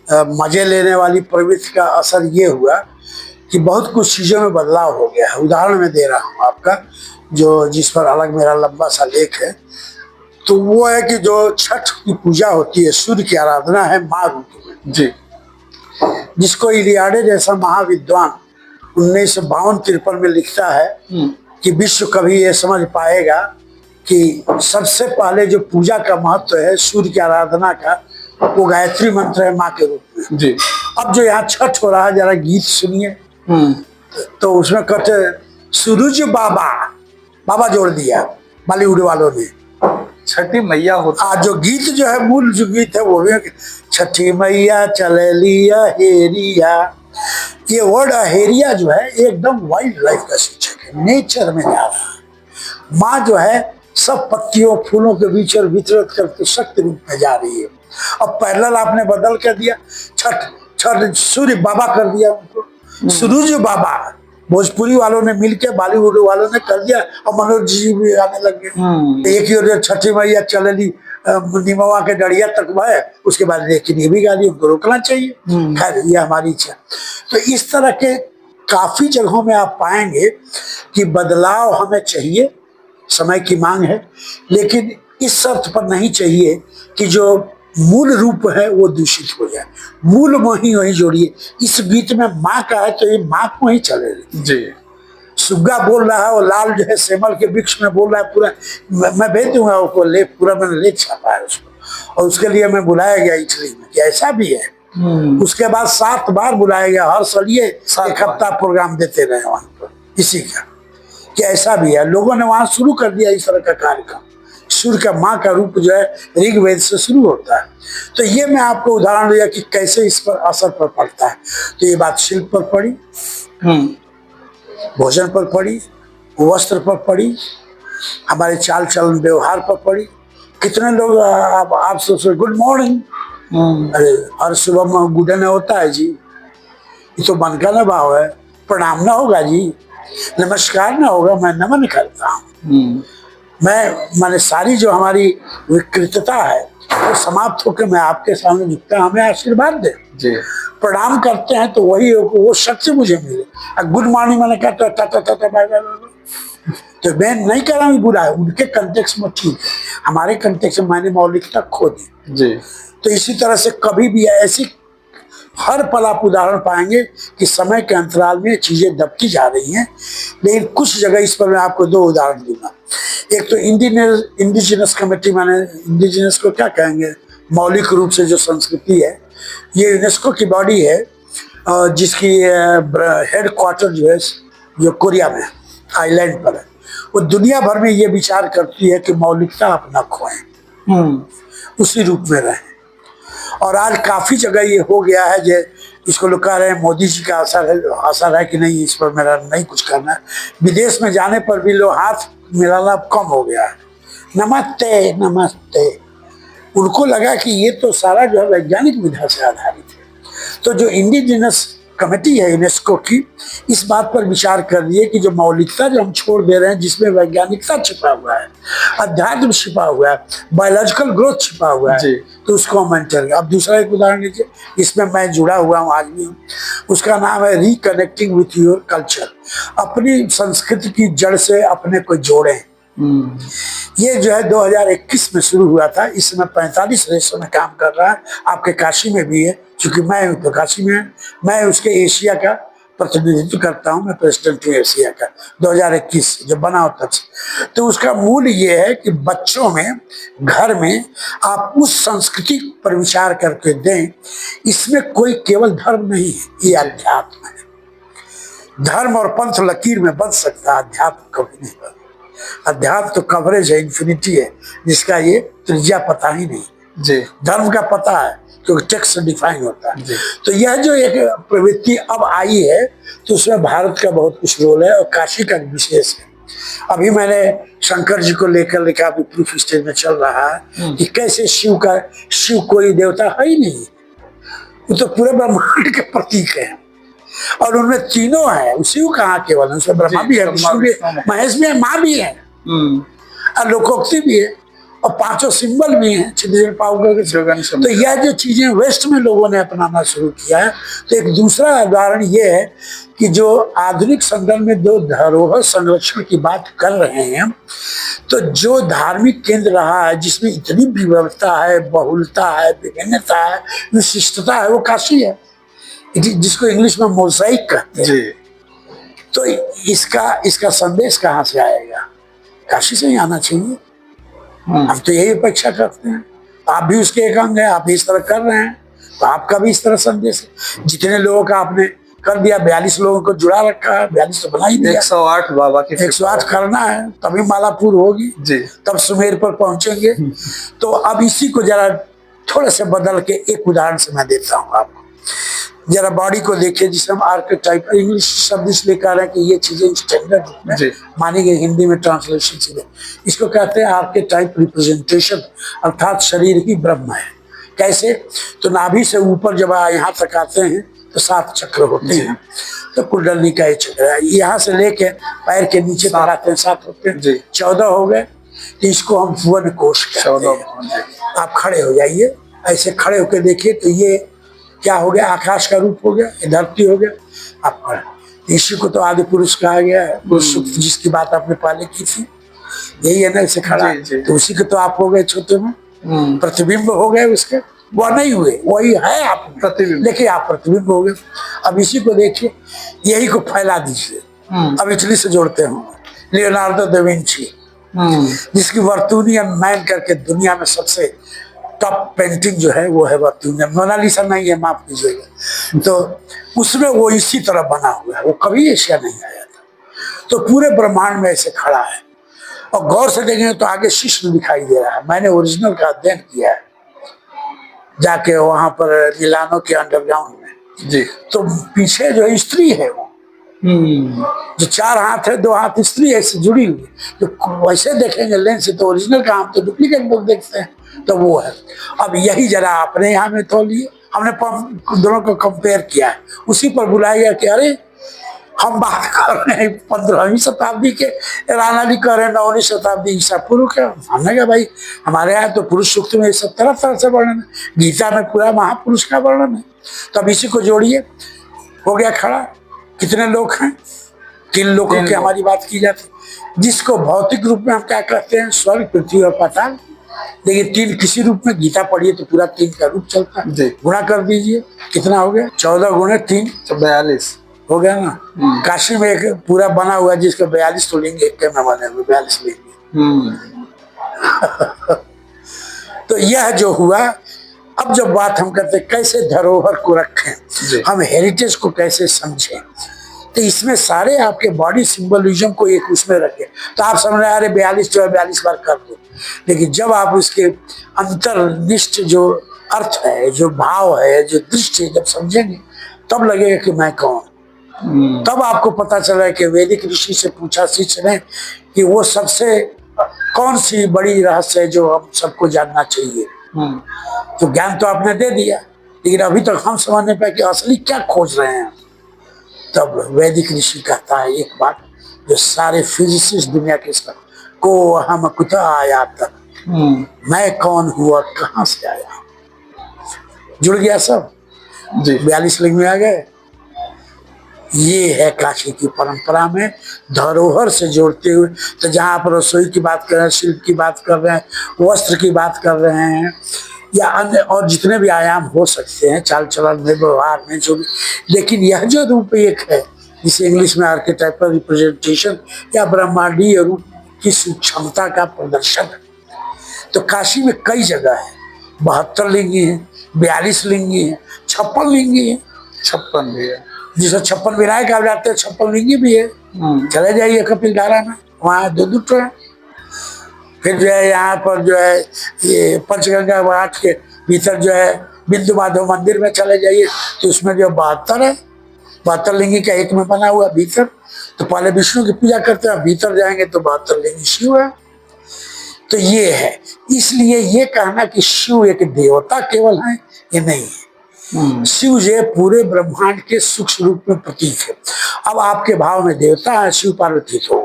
Speaker 2: मजे लेने वाली प्रवृत्ति का असर ये हुआ कि बहुत कुछ चीज़ों में बदलाव हो गया है। उदाहरण मैं दे रहा हूँ आपका, जो जिस पर अलग मेरा लंबा सा लेख है। तो वो है कि जो छठ की पूजा होती है, सूर्य की आराधना है माँ रूप में
Speaker 1: जी,
Speaker 2: जिसको इलियाडे जैसा महाविद्वान 1952-53 में लिखता है कि विश्व कभी ये समझ पाएगा कि सबसे पहले जो पूजा का महत्व है सूर्य की आराधना का, वो गायत्री मंत्र है माँ के रूप में।
Speaker 1: जी।
Speaker 2: अब जो यहाँ छठ हो रहा है, जरा गीत सुनिए। तो उसमें कहते सूरज बाबा जोड़ दिया बॉलीवुड वालों ने।
Speaker 1: छठी मैया होता
Speaker 2: आज जो गीत जो है, मूल जो गीत है वो भी छठी मैया चले लिया हेरिया। ये वर्ड हेरिया जो है एकदम वाइल्ड लाइफ का सूचक है, नेचर में जा रहा है। माँ जो है सब पत्तियों फूलों के बीच और वितरित करके शक्ति रूप में जा रही है। अब पैरेलल आपने बदल कर दिया, छठ सूर्य बाबा कर दिया उनको, सूरज बाबा। भोजपुरी वालों ने मिलकर बॉलीवुड वालों ने कर दिया, और मनोज जी भी आने लगे। एक ही ओर छठी मैया चलेली निमवा के डरिया तक है, उसके बाद लेकिन ये भी गाड़ी उनको रोकना चाहिए। खैर, ये हमारी इच्छा। तो इस तरह के काफी जगहों में आप पाएंगे कि बदलाव हमें चाहिए, समय की मांग है, लेकिन इस शर्त पर नहीं चाहिए कि जो मूल रूप है वो दूषित हो जाए। मूल वही जोड़िए। इस गीत में माँ का है तो ये माँ को ही चले
Speaker 1: जी।
Speaker 2: सुग्गा बोल रहा है और लाल जो है सेमल के वृक्ष में बोल रहा है। पूरा मैं भेज दूंगा उसको, लेख पूरा मैंने लेख छापा है उसको, और उसके लिए मैं बुलाया गया इटली में कि ऐसा भी है। उसके बाद 7 बार बुलाया गया, हर साल ये 1 हफ्ता प्रोग्राम देते रहे वहां पर इसी का, कि ऐसा भी है। लोगों ने वहां शुरू कर दिया इस तरह का कार्यक्रम। सूर्य का माँ का रूप जो है ऋग्वेद से शुरू होता है। तो ये मैं आपको उदाहरण दिया कि कैसे इस पर असर पर पड़ता है। तो ये बात शिल्प पर पड़ी, भोजन पर पड़ी, वस्त्र पर पड़ी, हमारे चाल चलन व्यवहार पर पड़ी। कितने लोग आप सोच गुड मॉर्निंग, अरे हर सुबह में गुड नहीं होता है जी, ये तो मन का ना भाव है। प्रणाम ना होगा जी, नमस्कार ना होगा, मैं नमन करता हूँ। मैंने सारी जो हमारी विकृतता है वो समाप्त होकर मैं आपके सामने झुकता, हमें आशीर्वाद दे। प्रणाम करते हैं तो वही वो शक्ति मुझे मिले। गुड मॉर्निंग मैंने कहा तो मैं नहीं कह रहा हूँ बुरा है, उनके कंटेक्स्ट में ठीक है, हमारे कंटेक्स्ट में मैंने मौलिकता खो दी। तो इसी तरह से कभी भी ऐसी हर पल आप उदाहरण पाएंगे कि समय के अंतराल में चीजें दबती जा रही हैं। लेकिन कुछ जगह इस पर मैं आपको 2 उदाहरण दूंगा। एक तो इंडिजिनस कमेटी, माने इंडिजिनस को क्या कहेंगे, मौलिक रूप से जो संस्कृति है, ये यूनेस्को की बॉडी है जिसकी हेड क्वार्टर जो है जो कोरिया में आइलैंड पर है। वो दुनिया भर में ये विचार करती है कि मौलिकता आप न खोएं, उसी रूप में रहें। और आज काफी जगह ये हो गया है इसको लोग कह रहे हैं मोदी जी का असर है कि नहीं, इस पर मेरा नहीं कुछ करना है। विदेश में जाने पर भी लोग हाथ मिलाना कम हो गया है, नमस्ते नमस्ते। उनको लगा कि ये तो सारा जो है वैज्ञानिक विधा से आधारित है। तो जो इंडिजिनस कमेटी है यूनेस्को की, इस बात पर विचार कर रही है कि जो मौलिकता जो हम छोड़ दे रहे हैं, जिसमें वैज्ञानिकता छिपा हुआ है, अध्यात्म छिपा हुआ है, बायोलॉजिकल ग्रोथ छिपा हुआ है, तो उसको हम मेंटेन। अब दूसरा एक उदाहरण लीजिए, इसमें मैं जुड़ा हुआ हूँ आज भी, उसका नाम है रिकनेक्टिंग विथ योर कल्चर। अपनी संस्कृति की जड़ से अपने को जोड़ें। ये जो है 2021 में शुरू हुआ था। इस समय 45 देशों में काम कर रहा है। आपके काशी में भी है, क्योंकि मैं तो काशी में है, मैं उसके एशिया का प्रतिनिधित्व करता हूं। मैं प्रेसिडेंट हूँ एशिया का 2021 जब बना हो तब से। तो उसका मूल ये है कि बच्चों में, घर में आप उस संस्कृति पर विचार करके दें। इसमें कोई केवल धर्म नहीं है, ये अध्यात्म है। धर्म और पंथ लकीर में बन सकता है, अध्यात्म कभी नहीं बन। अध्यात्म तो कवरेज है, इंफिनिटी है, जिसका ये त्रिज्या पता ही नहीं जी। धर्म का पता है क्योंकि टेक्स्ट डिफाइन होता है। तो यह जो एक प्रवृत्ति अब आई है, तो उसमें भारत का बहुत कुछ रोल है और काशी का विशेष है। अभी मैंने शंकर जी को लेकर लिखा, अभी प्रूफ स्टेज में चल रहा है कि कैसे शिव कोई देवता है ही नहीं, वो तो पूरे ब्रह्मांड के प्रतीक है। और उनमें तीनों है, शिव कहाँ केवल, उसमें ब्रह्मा भी है, विष्णु भी है, महेश भी है, माँ भी है, और लोकोक्ति भी है, और पांचों सिंबल भी हैं। तो यह जो चीजें वेस्ट में लोगों ने अपनाना शुरू किया है। तो एक दूसरा उदाहरण ये है कि जो आधुनिक संदर्भ में जो धरोहर संरक्षण की बात कर रहे हैं, तो जो धार्मिक केंद्र रहा है, जिसमें इतनी विविधता है, बहुलता है, विभिन्नता है, विशिष्टता है, वो काशी है, जिसको इंग्लिश में मोज़ाइक कहते हैं। तो इसका संदेश कहाँ से आएगा? काशी से ही आना चाहिए। हम तो यही अपेक्षा करते हैं। आप भी उसके एक अंग हैं, आप भी इस तरह कर रहे हैं, तो आपका भी इस तरह संदेश है। जितने लोगों का आपने कर दिया, 42 लोगों को जुड़ा रखा है, 42 तो बना ही दिया।
Speaker 1: 108 बाबा की
Speaker 2: 108 करना है, तभी मालापुर होगी जी, तब सुमेर पर पहुंचेंगे। तो अब इसी को जरा थोड़ा सा बदल के एक उदाहरण से मैं देता हूँ आपको। जरा बॉडी को देखिए, जिसे हम आर्केटाइप, इंग्लिश शब्द इसलिए कह रहे हैं कि ये चीजें स्टैंडर्ड में मानी गई, हिंदी में ट्रांसलेशन चीजें, इसको कहते हैं आर्केटाइप रिप्रेजेंटेशन, अर्थात शरीर की ब्रह्म है। कैसे? तो नाभि से ऊपर जब यहाँ तक आते हैं तो 7 चक्र होते हैं। तो कुंडलनी का एक चक्र है, यहाँ से लेके पैर के नीचे तक आते हैं, 7 होते हैं, 14 हो गए। तो इसको हम भुवन कोश कहते हैं। आप खड़े हो जाइए, ऐसे खड़े होकर देखिए, तो ये क्या हो गया? आकाश का रूप हो गया, धरती हो गया। आप इसी को तो आदि पुरुष कहा गया है, पुरुष सूक्त, जिसकी बात आपने पहले की थी, यही है ना, इसे खड़ा। तो उसी को तो आप हो गए छोटे में, प्रतिबिंब हो गए उसके, वह नहीं हुए, वही है आप प्रतिबिंब, लेकिन आप प्रतिबिंब हो गए। अब इसी को देखिए, यही को फैला दीजिए। अब इटली से जोड़ते हो लियोनार्डो दा विंची, जिसकी वर्तुनियन मैन करके दुनिया में सबसे टॉप पेंटिंग जो है वो है वर्तुनियन। मोनालिसा नहीं है, माफ कीजिएगा। तो उसमें वो इसी तरह बना हुआ है, वो कभी एशिया नहीं आया था। तो पूरे ब्रह्मांड में ऐसे खड़ा है, और गौर से देखेंगे तो आगे शिष्य दिखाई दे रहा है। मैंने ओरिजिनल का अध्ययन किया है जाके वहां पर मिलानो के अंडरग्राउंड में जी। तो पीछे जो स्त्री है वो जो 4 हाथ है, 2 हाथ स्त्री ऐसे जुड़ी हुई है। तो वैसे देखेंगे लेंस से तो ओरिजिनल का, हम तो डुप्लीकेट लोग देखते हैं, तो वो है। अब यही जरा अपने यहाँ में तो लिए, हमने दोनों को कंपेयर किया है, उसी पर बुलाया गया कि अरे हम बात कर रहे हैं 15वीं शताब्दी के, राणा जी कह रहे हैं 9वीं शताब्दी ईसा पूर्व के। हमने कहा भाई हमारे यहाँ तो पुरुष सूक्त में सब तरह तरह से वर्णन है, गीता में पूरा महापुरुष का वर्णन है। तो अब इसी को जोड़िए, हो गया खड़ा। कितने लोग हैं? 3 लोगों की हमारी बात की जाती, जिसको भौतिक रूप में हम क्या कहते हैं? स्वर्ग, पृथ्वी और पाताल। देखिए 3 किसी रूप में, गीता पढ़िए तो पूरा 3 का रूप चलता है। गुणा कर दीजिए, कितना हो गया? 14 गुणे 3 42 हो गया ना। काशी में एक पूरा बना हुआ जिसका 42 तो लेंगे, एक में बने हुए 42 लेंगे। तो यह जो हुआ, अब जब बात हम करते कैसे धरोहर को रखें, हम हेरिटेज को कैसे समझें, तो इसमें सारे आपके बॉडी सिंबलिज्म को एक उसमें रखें। तो आप समझ रहे हैं अरे 42 जो है 42 बार कर दो, लेकिन जब आप उसके अंतर्निष्ठ जो अर्थ है, जो भाव है, जो दृष्टि जब समझेंगे, तब लगेगा कि मैं कौन। तब आपको पता चला कि वैदिक ऋषि से पूछा शिष्य ने कि वो सबसे कौन सी बड़ी रहस्य है जो हम सबको जानना चाहिए। तो ज्ञान तो आपने दे दिया, लेकिन अभी तक हम समझ नहीं पाए कि असली क्या खोज रहे हैं। तब वैदिक ऋषि कहता है एक बात जो सारे फिजिसिस्ट दुनिया के साथ, को हम कुछ आया तक, मैं कौन हुआ, कहां से आया। जुड़ गया सब
Speaker 1: जी
Speaker 2: 42 लिंग में आ गए। ये है काशी की परंपरा में धरोहर से जोड़ते हुए। तो जहां आप रसोई की बात कर रहे हैं, शिल्प की बात कर रहे हैं, वस्त्र की बात कर रहे हैं, या अन्य और जितने भी आयाम हो सकते हैं, चाल चलन में, व्यवहार में, जो भी, लेकिन यह जो रूप एक है, जिसे इंग्लिश में आर्केटाइपल रिप्रेजेंटेशन या ब्रह्मांडीय रूप की सूक्ष्मता का प्रदर्शन है। तो काशी में कई जगह है, 72 लिंगी है, 42 लिंगी है, 56 लिंगी है,
Speaker 1: 56 भी है,
Speaker 2: जिसे 56 विनायक कहा जाते हैं, 56 लिंगी भी है। चले जाइए कपिलधारा में, वहाँ 2 है। फिर जो है यहाँ पर जो है ये पंचगंगा घाट के भीतर जो है बिंदु माधव मंदिर में चले जाइए, तो उसमें जो 72 है, 72 लिंगी का एक में बना हुआ भीतर। तो पहले विष्णु की पूजा करते हैं, भीतर जाएंगे तो 72 लिंगी शिव है। तो ये है, इसलिए ये कहना कि शिव एक देवता केवल है, ये नहीं है। शिव जो पूरे ब्रह्मांड के सूक्ष्म रूप में प्रतीक है। अब आपके भाव में देवता है, शिव पार्वती तो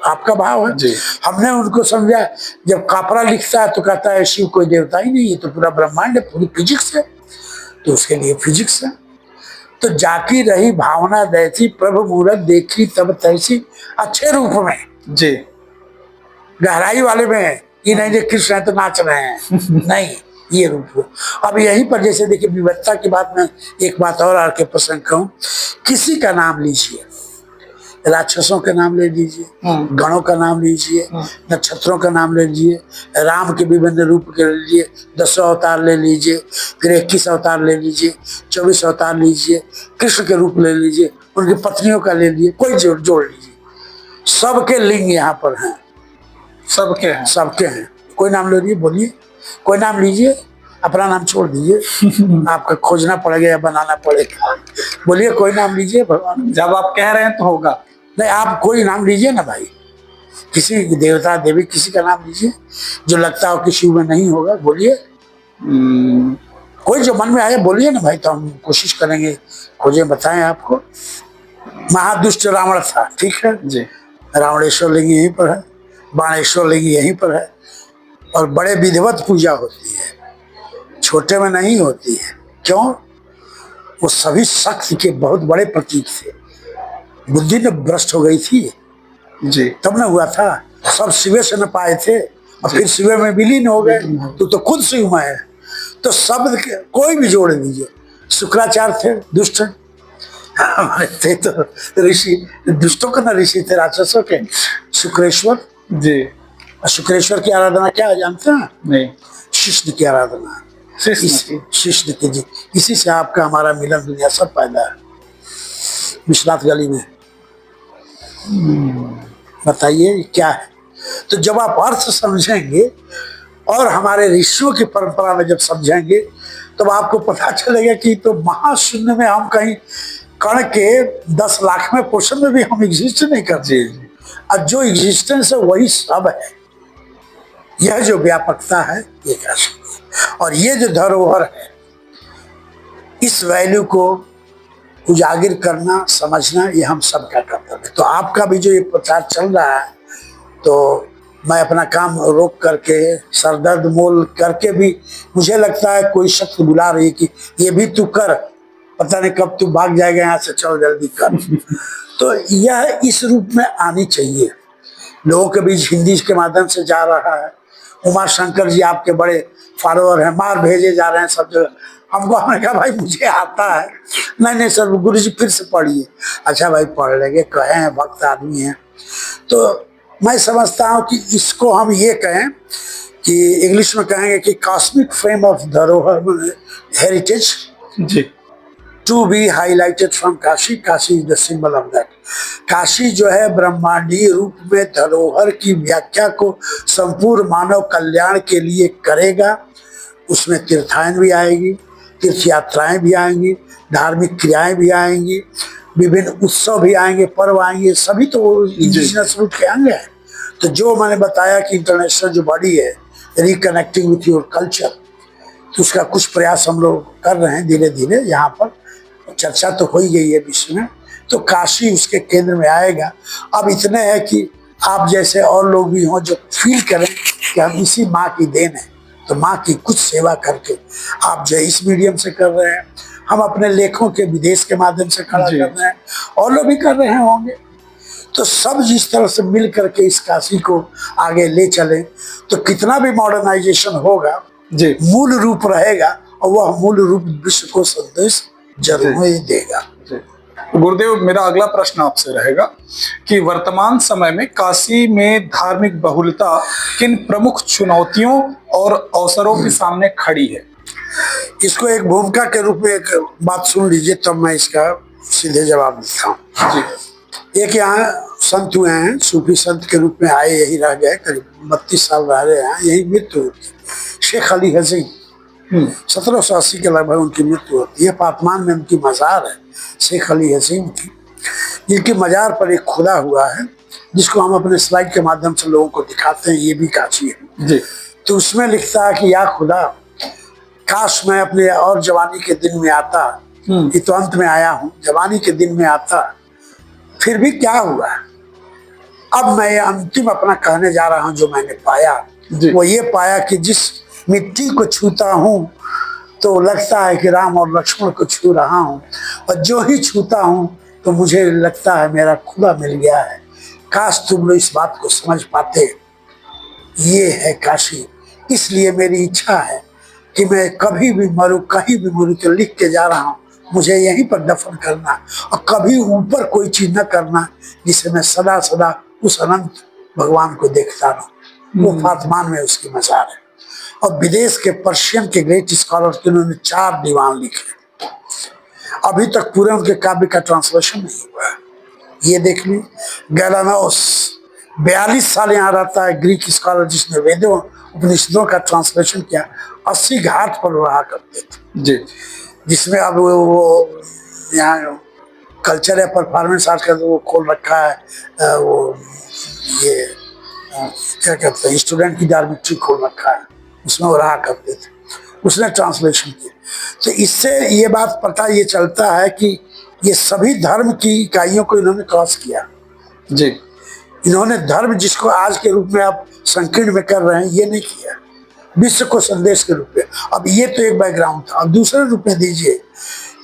Speaker 2: आपका भाव है
Speaker 1: जी।
Speaker 2: हमने उनको समझा, जब कापरा लिखता है तो कहता है शिव कोई देवता ही नहीं है, तो पूरा ब्रह्मांड है, पूरी फिजिक्स है, तो उसके लिए फिजिक्स है। तो जाकी रही भावना दैसी, प्रभु मूरत देखी तब तैसी, अच्छे रूप में
Speaker 1: जी,
Speaker 2: गहराई वाले में, ये नहीं जो कृष्ण है तो नाच रहे हैं नहीं, ये रूप हो। अब यहीं पर जैसे देखिए विविधता की बात में एक बात और आके प्रसंग कहूं, किसी का नाम लीजिए, राक्षसों के नाम ले लीजिए, गणों का नाम लीजिए, नक्षत्रों का नाम ले लीजिए, राम के विभिन्न रूप के ले लीजिए, 10 अवतार ले लीजिए, फिर 21 अवतार ले लीजिए, 24 अवतार लीजिए, कृष्ण के रूप ले लीजिए, उनकी पत्नियों का ले लीजिए, कोई जोड़ लीजिए, सबके लिंग यहाँ पर हैं,
Speaker 1: सबके हैं,
Speaker 2: सबके हैं। कोई नाम ले लीजिए, बोलिए, कोई नाम लीजिए, अपना नाम छोड़ दीजिए आपका खोजना पड़ेगा या बनाना पड़ेगा। बोलिए कोई नाम लीजिए भगवान।
Speaker 1: जब आप कह रहे हैं तो होगा।
Speaker 2: नहीं, आप कोई नाम लीजिए ना भाई, किसी देवता देवी किसी का नाम लीजिए जो लगता हो कि शिव में नहीं होगा, बोलिए। कोई जो मन में आए बोलिए ना भाई, तो हम कोशिश करेंगे, खोजें, बताएं आपको। महादुष्ट रावण था, ठीक है
Speaker 1: जी,
Speaker 2: रावणेश्वर लिंग यहीं पर है, बाणेश्वर लिंग यहीं पर है, और बड़े विधिवत पूजा होती है, छोटे में नहीं होती है। क्यों? वो सभी शक्ति के बहुत बड़े प्रतीक थे। बुद्धि न भ्रष्ट हो गई थी
Speaker 1: जी,
Speaker 2: तब न हुआ था, सब शिवे से न पाए थे और फिर शिवे में विलीन हो गए। तो खुद शिव में है, तो शब्द कोई भी जोड़ दीजिए। शुक्राचार्य थे, दुष्ट हमारे थे, तो ऋषि दुष्टों का ना ऋषि थे, राक्षसों के। शुक्रेश्वर
Speaker 1: जी,
Speaker 2: शुक्रेश्वर की आराधना क्या है जानते हैं?
Speaker 1: नहीं,
Speaker 2: शिष्ण की आराधना, शिष्ण की जी। इसी से आपका हमारा मिलन दुनिया सब पैदा है, विश्वनाथ गली में। बताइए क्या है? तो जब आप अर्थ समझेंगे और हमारे ऋषियों की परंपरा में जब समझेंगे, तो आपको पता चलेगा कि तो महाशून्य में हम कहीं कण के 10 लाखवें पोर्शन में भी हम एग्जिस्ट नहीं करते। और जो एग्जिस्टेंस है वही सब है। यह जो व्यापकता है ये काशी है, और ये जो धरोहर है, इस वैल्यू को उजागर करना, समझना, ये हम सबका कर्तव्य है। तो आपका भी जो ये प्रचार चल रहा है, तो मैं अपना काम रोक करके, सरदर्द मोल करके भी, मुझे लगता है कोई शक्ति बुला रही है कि ये भी तू कर, पता नहीं कब तू भाग जाएगा यहाँ से, चल जल्दी कर। तो यह इस रूप में आनी चाहिए, लोगों के बीच हिंदी के माध्यम से जा रहा है। उमा शंकर जी आपके बड़े फॉलोअर हैं, मार भेजे जा रहे हैं सब जगह। हमको हमने कहा भाई मुझे आता है। नहीं सर, गुरु जी फिर से पढ़िए। अच्छा भाई पढ़ लेंगे, कहे हैं भक्त आदमी हैं। तो मैं समझता हूँ कि इसको हम ये कहें कि इंग्लिश में कहेंगे कि कॉस्मिक फ्रेम ऑफ धरोहर हेरिटेज
Speaker 1: जी,
Speaker 2: to be highlighted from Kashi. Kashi is the symbol of that. Kashi जो है ब्रह्मांडीय रूप में धरोहर की व्याख्या को संपूर्ण मानव कल्याण के लिए करेगा। उसमें तीर्थायन भी आएगी, तीर्थ यात्राएं भी आएंगी, धार्मिक क्रियाएं भी आएंगी, विभिन्न उत्सव भी आएंगे, पर्व आएंगे, सभी तो इंडिजिनस रूट के अंग हैं। तो जो मैंने बताया कि इंटरनेशनल जो बॉडी है रिकनेक्टिंग विथ योर कल्चर, तो उसका कुछ प्रयास हम लोग कर रहे हैं धीरे धीरे। यहाँ पर चर्चा तो हो ही गई है विश्व में, तो काशी उसके केंद्र में आएगा। अब इतने है कि आप जैसे और लोग भी हों जो फील करें कि हम इसी माँ की देन है, तो माँ की कुछ सेवा करके आप जो इस मीडियम से कर रहे हैं, हम अपने लेखों के विदेश के माध्यम से खड़ा कर रहे हैं, और लोग भी कर रहे होंगे। तो सब जिस तरह से मिल करके इस काशी को आगे ले चलें, तो कितना भी मॉडर्नाइजेशन होगा
Speaker 1: जी,
Speaker 2: मूल रूप रहेगा, और वह मूल रूप विश्व को संदेश जरूर ही देगा।
Speaker 1: गुरुदेव, मेरा अगला प्रश्न आपसे रहेगा कि वर्तमान समय में काशी में धार्मिक बहुलता किन प्रमुख चुनौतियों और अवसरों के सामने खड़ी है?
Speaker 2: इसको एक भूमिका के रूप में एक बात सुन लीजिए, तब मैं इसका सीधे जवाब देता हूँ।
Speaker 1: जी,
Speaker 2: एक यहाँ संत हुए हैं, सूफी संत के रूप में आए, यही रह गए, करीब 32 साल रह रहे हैं, यही मृत्यु होती। शेख अली हसीन 1780 के लगभग उनकी मृत्यु होती है। पातमान में उनकी मजार है शेख अली हसीन की, जिनकी मजार पर एक खुदा हुआ है, जिसको हम अपने स्लाइड के माध्यम से लोगों को दिखाते हैं, ये भी काशी है
Speaker 1: जी।
Speaker 2: तो उसमें लिखता है कि या खुदा, काश मैं अपने और जवानी के दिन में आता, ये तो अंत में आया हूँ, जवानी के दिन में आता, फिर भी क्या हुआ। अब मैं अंतिम अपना कहने जा रहा हूँ जो मैंने पाया, वो ये पाया कि जिस मिट्टी को छूता हूँ तो लगता है कि राम और लक्ष्मण को छू रहा हूँ, और जो ही छूता हूँ तो मुझे लगता है मेरा खुदा मिल गया है। काश तुम लोग इस बात को समझ पाते। ये है काशी। इसलिए मेरी इच्छा है कि मैं कभी भी मरूं, कहीं भी मरूं, तो लिख के जा रहा हूँ, मुझे यहीं पर दफन करना, और कभी ऊपर कोई चीज न करना, जिसे मैं सदा सदा उस अनंत भगवान को देखता रहूं। वो फातमान में उसकी मजार है। और विदेश के पर्शियन के ग्रेट स्कॉलर के उन्होंने 4 दीवान लिखे, अभी तक पूरे उनके काव्य का ट्रांसलेशन नहीं हुआ है। ये देख ली, गैलानोस 42 साल यहाँ रहता है, ग्रीक स्कॉलर, जिसने वेदों उपनिषदों का ट्रांसलेशन किया। 80 घाट पर रहा करते थे
Speaker 1: जी,
Speaker 2: जिसमें अब वो यहाँ कल्चर या परफॉर्मेंस आर्ट का वो खोल रखा है, वो ये क्या कहते हैं, स्टूडेंट की डॉर्मिटरी खोल रखा है, उसमें वो रहा करते थे। उसने ट्रांसलेशन किया। तो इससे ये बात पता ये चलता है कि ये सभी धर्म की इकाइयों को इन्होंने क्रॉस किया।
Speaker 1: जी,
Speaker 2: इन्होंने धर्म जिसको आज के रूप में आप संकीर्ण में कर रहे हैं, ये नहीं किया, विश्व को संदेश के रूप में। अब ये तो एक बैकग्राउंड था। अब दूसरे रूप में दीजिए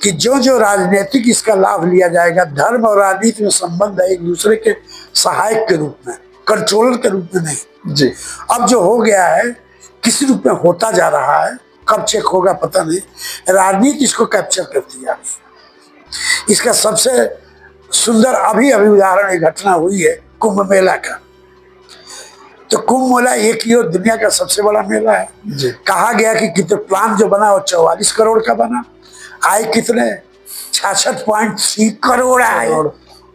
Speaker 2: कि जो जो राजनीतिक इसका लाभ लिया जाएगा, धर्म और राजनीति में संबंध है एक दूसरे के सहायक के रूप में, कंट्रोलर के रूप में नहीं।
Speaker 1: जी।
Speaker 2: अब जो हो गया है किसी रूप में होता जा रहा है, कब चेक होगा पता नहीं, राजनीति इसको कैप्चर करती जा रही है। इसका सबसे सुंदर अभी अभी उदाहरण एक घटना हुई है कुंभ मेला का। तो कुंभ मेला एक ही और दुनिया का सबसे बड़ा मेला है। कहा गया कि कितने प्लान जो बना वो 44 करोड़ का बना, आए कितने 66.3 करोड़ आए।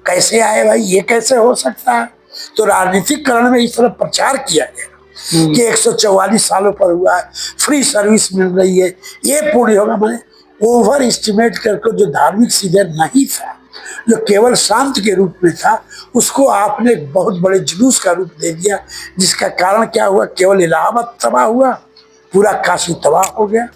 Speaker 2: कैसे आए भाई, ये कैसे हो सकता है। तो राजनीतिकरण में इस तरह प्रचार किया गया कि 144 सालों पर हुआ है, फ्री सर्विस मिल रही है, ये पूरी होगा। मैंने ओवर एस्टिमेट करके जो धार्मिक सीधे नहीं था, जो केवल शांत के रूप में था, उसको आपने एक बहुत बड़े जुलूस का रूप दे दिया, जिसका कारण क्या हुआ, केवल इलाहाबाद तबाह हुआ, पूरा काशी तबाह हो गया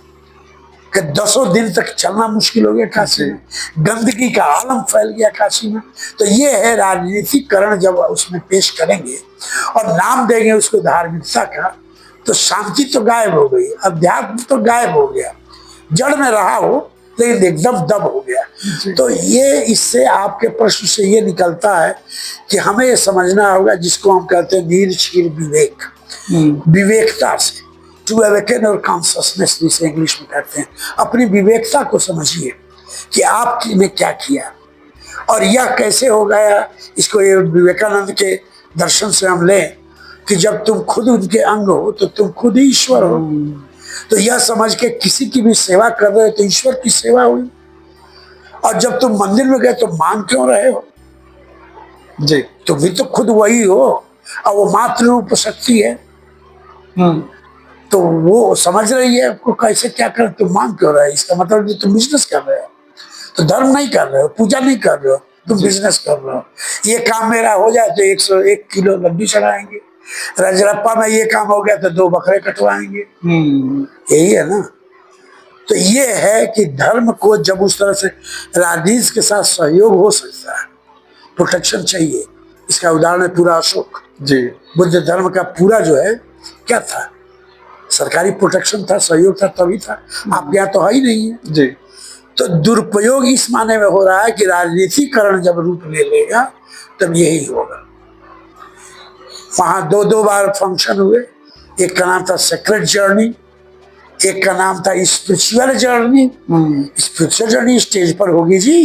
Speaker 2: कि 10 दिन तक चलना मुश्किल हो गया काशी में, गंदगी का आलम फैल गया काशी में। तो ये है राजनीतिकरण। जब उसमें पेश करेंगे और नाम देंगे उसको धार्मिकता का, तो शांति तो गायब हो गई, अध्यात्म तो गायब हो गया, जड़ में रहा हो लेकिन एकदम दब हो गया। तो ये इससे आपके प्रश्न से ये निकलता है कि हमें ये समझना होगा, जिसको हम कहते हैं नीरशील विवेक, विवेकता से, टू अवेकन और कॉन्शसनेस जिसे इंग्लिश में कहते हैं। अपनी विवेकता को समझिए कि आपने क्या किया और यह कैसे हो गया। इसको ये विवेकानंद के दर्शन से हम लें कि जब तुम खुद उनके अंग हो तो तुम खुद ही ईश्वर हो। तो यह समझ के किसी की भी सेवा कर रहे हो तो ईश्वर की सेवा हुई। और जब तुम मंदिर में गए तो मांग क्यों रहे हो जी, तुम भी तो खुद वही हो, और वो मात्र रूप शक्ति है। तो वो समझ रही है आपको कैसे क्या कर, तुम मांग क्यों रहे, इसका मतलब तुम बिजनेस कर रहे हो। तो धर्म नहीं कर रहे हो, पूजा नहीं कर रहे हो, तुम बिजनेस कर रहे हो। ये काम मेरा हो जाए तो 101 किलो लड्डू चढ़ाएंगे, रजरप्पा में ये काम हो गया तो 2 बकरे कटवाएंगे। यही है ना। तो ये है कि धर्म को जब उस तरह से राजनीति के साथ सहयोग हो सकता है, प्रोटेक्शन चाहिए। इसका उदाहरण है पूरा अशोक
Speaker 1: जी।
Speaker 2: बुद्ध धर्म का पूरा जो है क्या था, सरकारी प्रोटेक्शन था, सहयोग था, तभी था। आप यहाँ तो है ही नहीं है
Speaker 1: जी।
Speaker 2: तो दुरुपयोग इस माने में हो रहा है कि राजनीतिकरण जब रूप ले लेगा तब यही होगा। वहां 2 बार फंक्शन हुए, एक का नाम था सेक्रेट जर्नी, एक का नाम था spiritual journey. Spiritual journey stage पर होगी जी,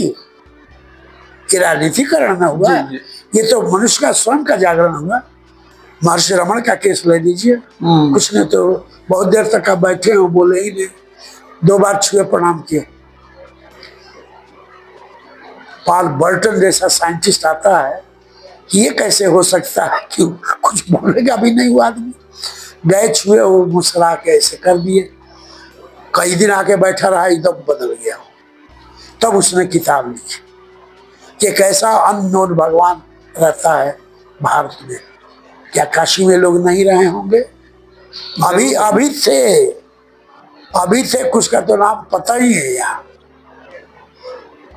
Speaker 2: ये राजनीतिकरण ना हुआ।
Speaker 1: जी।
Speaker 2: ये तो मनुष्य का स्वयं का जागरण हुआ। महर्षि रमण का केस ले लीजिए, कुछ नहीं तो बहुत देर तक आप बैठे हो, बोले ही नहीं, 2 बार छुए प्रणाम किए। पॉल बर्टन जैसा साइंटिस्ट आता है कि ये कैसे हो सकता है कि कुछ बोलेगा भी नहीं वो आदमी, गए छुए, वो मुस्कुरा के ऐसे कर दिए। कई दिन आके बैठा रहा, एकदम बदल गया। तब उसने किताब लिखी कि एक ऐसा अननोन भगवान रहता है भारत में। क्या काशी में लोग नहीं रहे होंगे? अभी थे कुछ का तो नाम पता ही है यहाँ।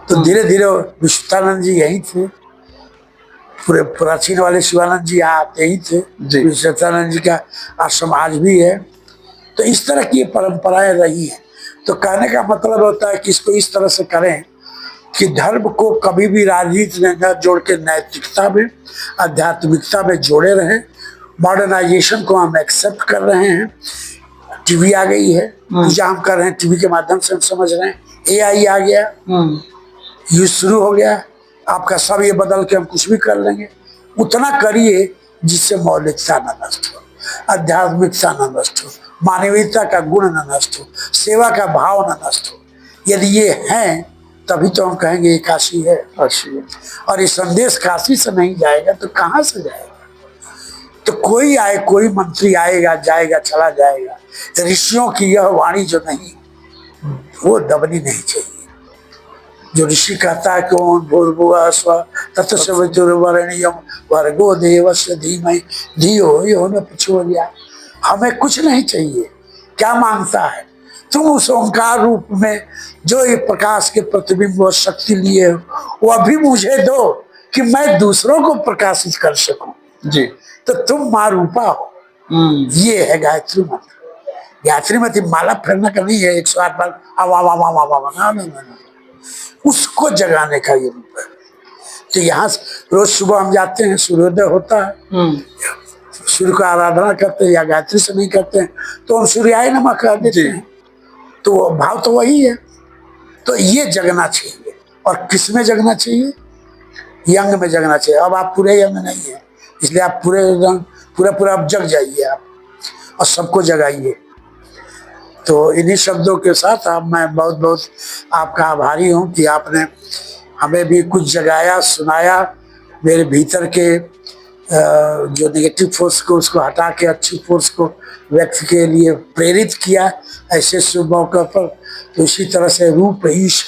Speaker 2: तो धीरे धीरे विश्वतानंद जी यही थे, पूरे प्राचीन वाले शिवानंद जी यहाँ आते ही थे। विश्वतानंद जी का आश्रम आज भी है। तो इस तरह की परंपराएं रही हैं। तो कहने का मतलब होता है कि इसको इस तरह से करें कि धर्म को कभी भी राजनीति में न जोड़ के नैतिकता में, आध्यात्मिकता में जोड़े रहें। मॉडर्नाइजेशन को हम एक्सेप्ट कर रहे हैं। टीवी आ गई है, पूजा हम कर रहे हैं टीवी के माध्यम से, हम समझ रहे हैं। AI आ गया, युद्ध शुरू हो गया, आपका सब ये बदल के हम कुछ भी कर लेंगे। उतना करिए जिससे मौलिकता न नष्ट हो, आध्यात्मिकता न नष्ट हो, मानवीयता का गुण न नष्ट हो, सेवा का भाव न नष्ट हो। यदि ये हैं तभी तो हम कहेंगे ये काशी है। और ये संदेश काशी से नहीं जाएगा तो कहाँ से जाएगा? तो कोई आए, कोई मंत्री आएगा जाएगा चला जाएगा। ऋषियों की यह वाणी जो नहीं, वो दबनी नहीं चाहिए। जो ऋषि कहता है कि ओम भूर्भुवः स्वः तत्सवितुर्वरेण्यं भर्गो देवस्य धीमहि धियो यो न प्रचोदयात्। हमें कुछ नहीं चाहिए। क्या मांगता है? तुम उस ओंकार रूप में जो ये प्रकाश के प्रतिबिंब और शक्ति लिए हो वह भी मुझे दो कि मैं दूसरों को प्रकाशित कर सकूं
Speaker 1: जी।
Speaker 2: तो तुम माँ रूपा हो। ये है गायत्री मंत्र। गायत्री मंत्र माला फेरना का नहीं है 108 बार ना, उसको जगाने का ये रूप है। तो यहाँ रोज सुबह हम जाते हैं, सूर्योदय होता है, सूर्य को आराधना करते हैं या गायत्री से नहीं करते हैं तो हम सूर्याय नमः कह देते हैं। तो भाव तो वही है। तो ये जगना चाहिए। और किस में जगना चाहिए? यंग में जगना चाहिए। अब आप पूरे यंग नहीं है, इसलिए आप पूरा अब जग जाइए आप और सबको जगाइए। तो इन्हीं शब्दों के साथ अब मैं बहुत बहुत आपका आभारी हूँ कि आपने हमें भी कुछ जगाया, सुनाया, मेरे भीतर के जो नेगेटिव फोर्स को उसको हटा के अच्छी फोर्स को व्यक्त के लिए प्रेरित किया ऐसे शुभ मौके पर। तो इसी तरह से रूपेश,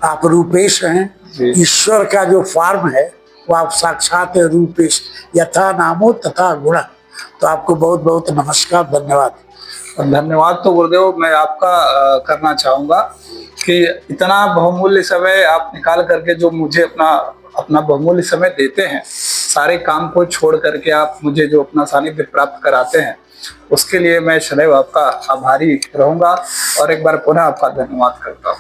Speaker 2: आप रूपेश हैं। ईश्वर का जो फॉर्म है वो आप साक्षात है रूपेश। यथा नामो तथा गुण। तो आपको बहुत बहुत नमस्कार, धन्यवाद।
Speaker 1: धन्यवाद तो गुरुदेव मैं आपका करना चाहूंगा कि इतना बहुमूल्य समय आप निकाल करके जो मुझे अपना बहुमूल्य समय देते हैं, सारे काम को छोड़ करके आप मुझे जो अपना सानिध्य प्राप्त कराते हैं, उसके लिए मैं सदैव आपका आभारी रहूंगा और एक बार पुनः आपका धन्यवाद करता हूँ।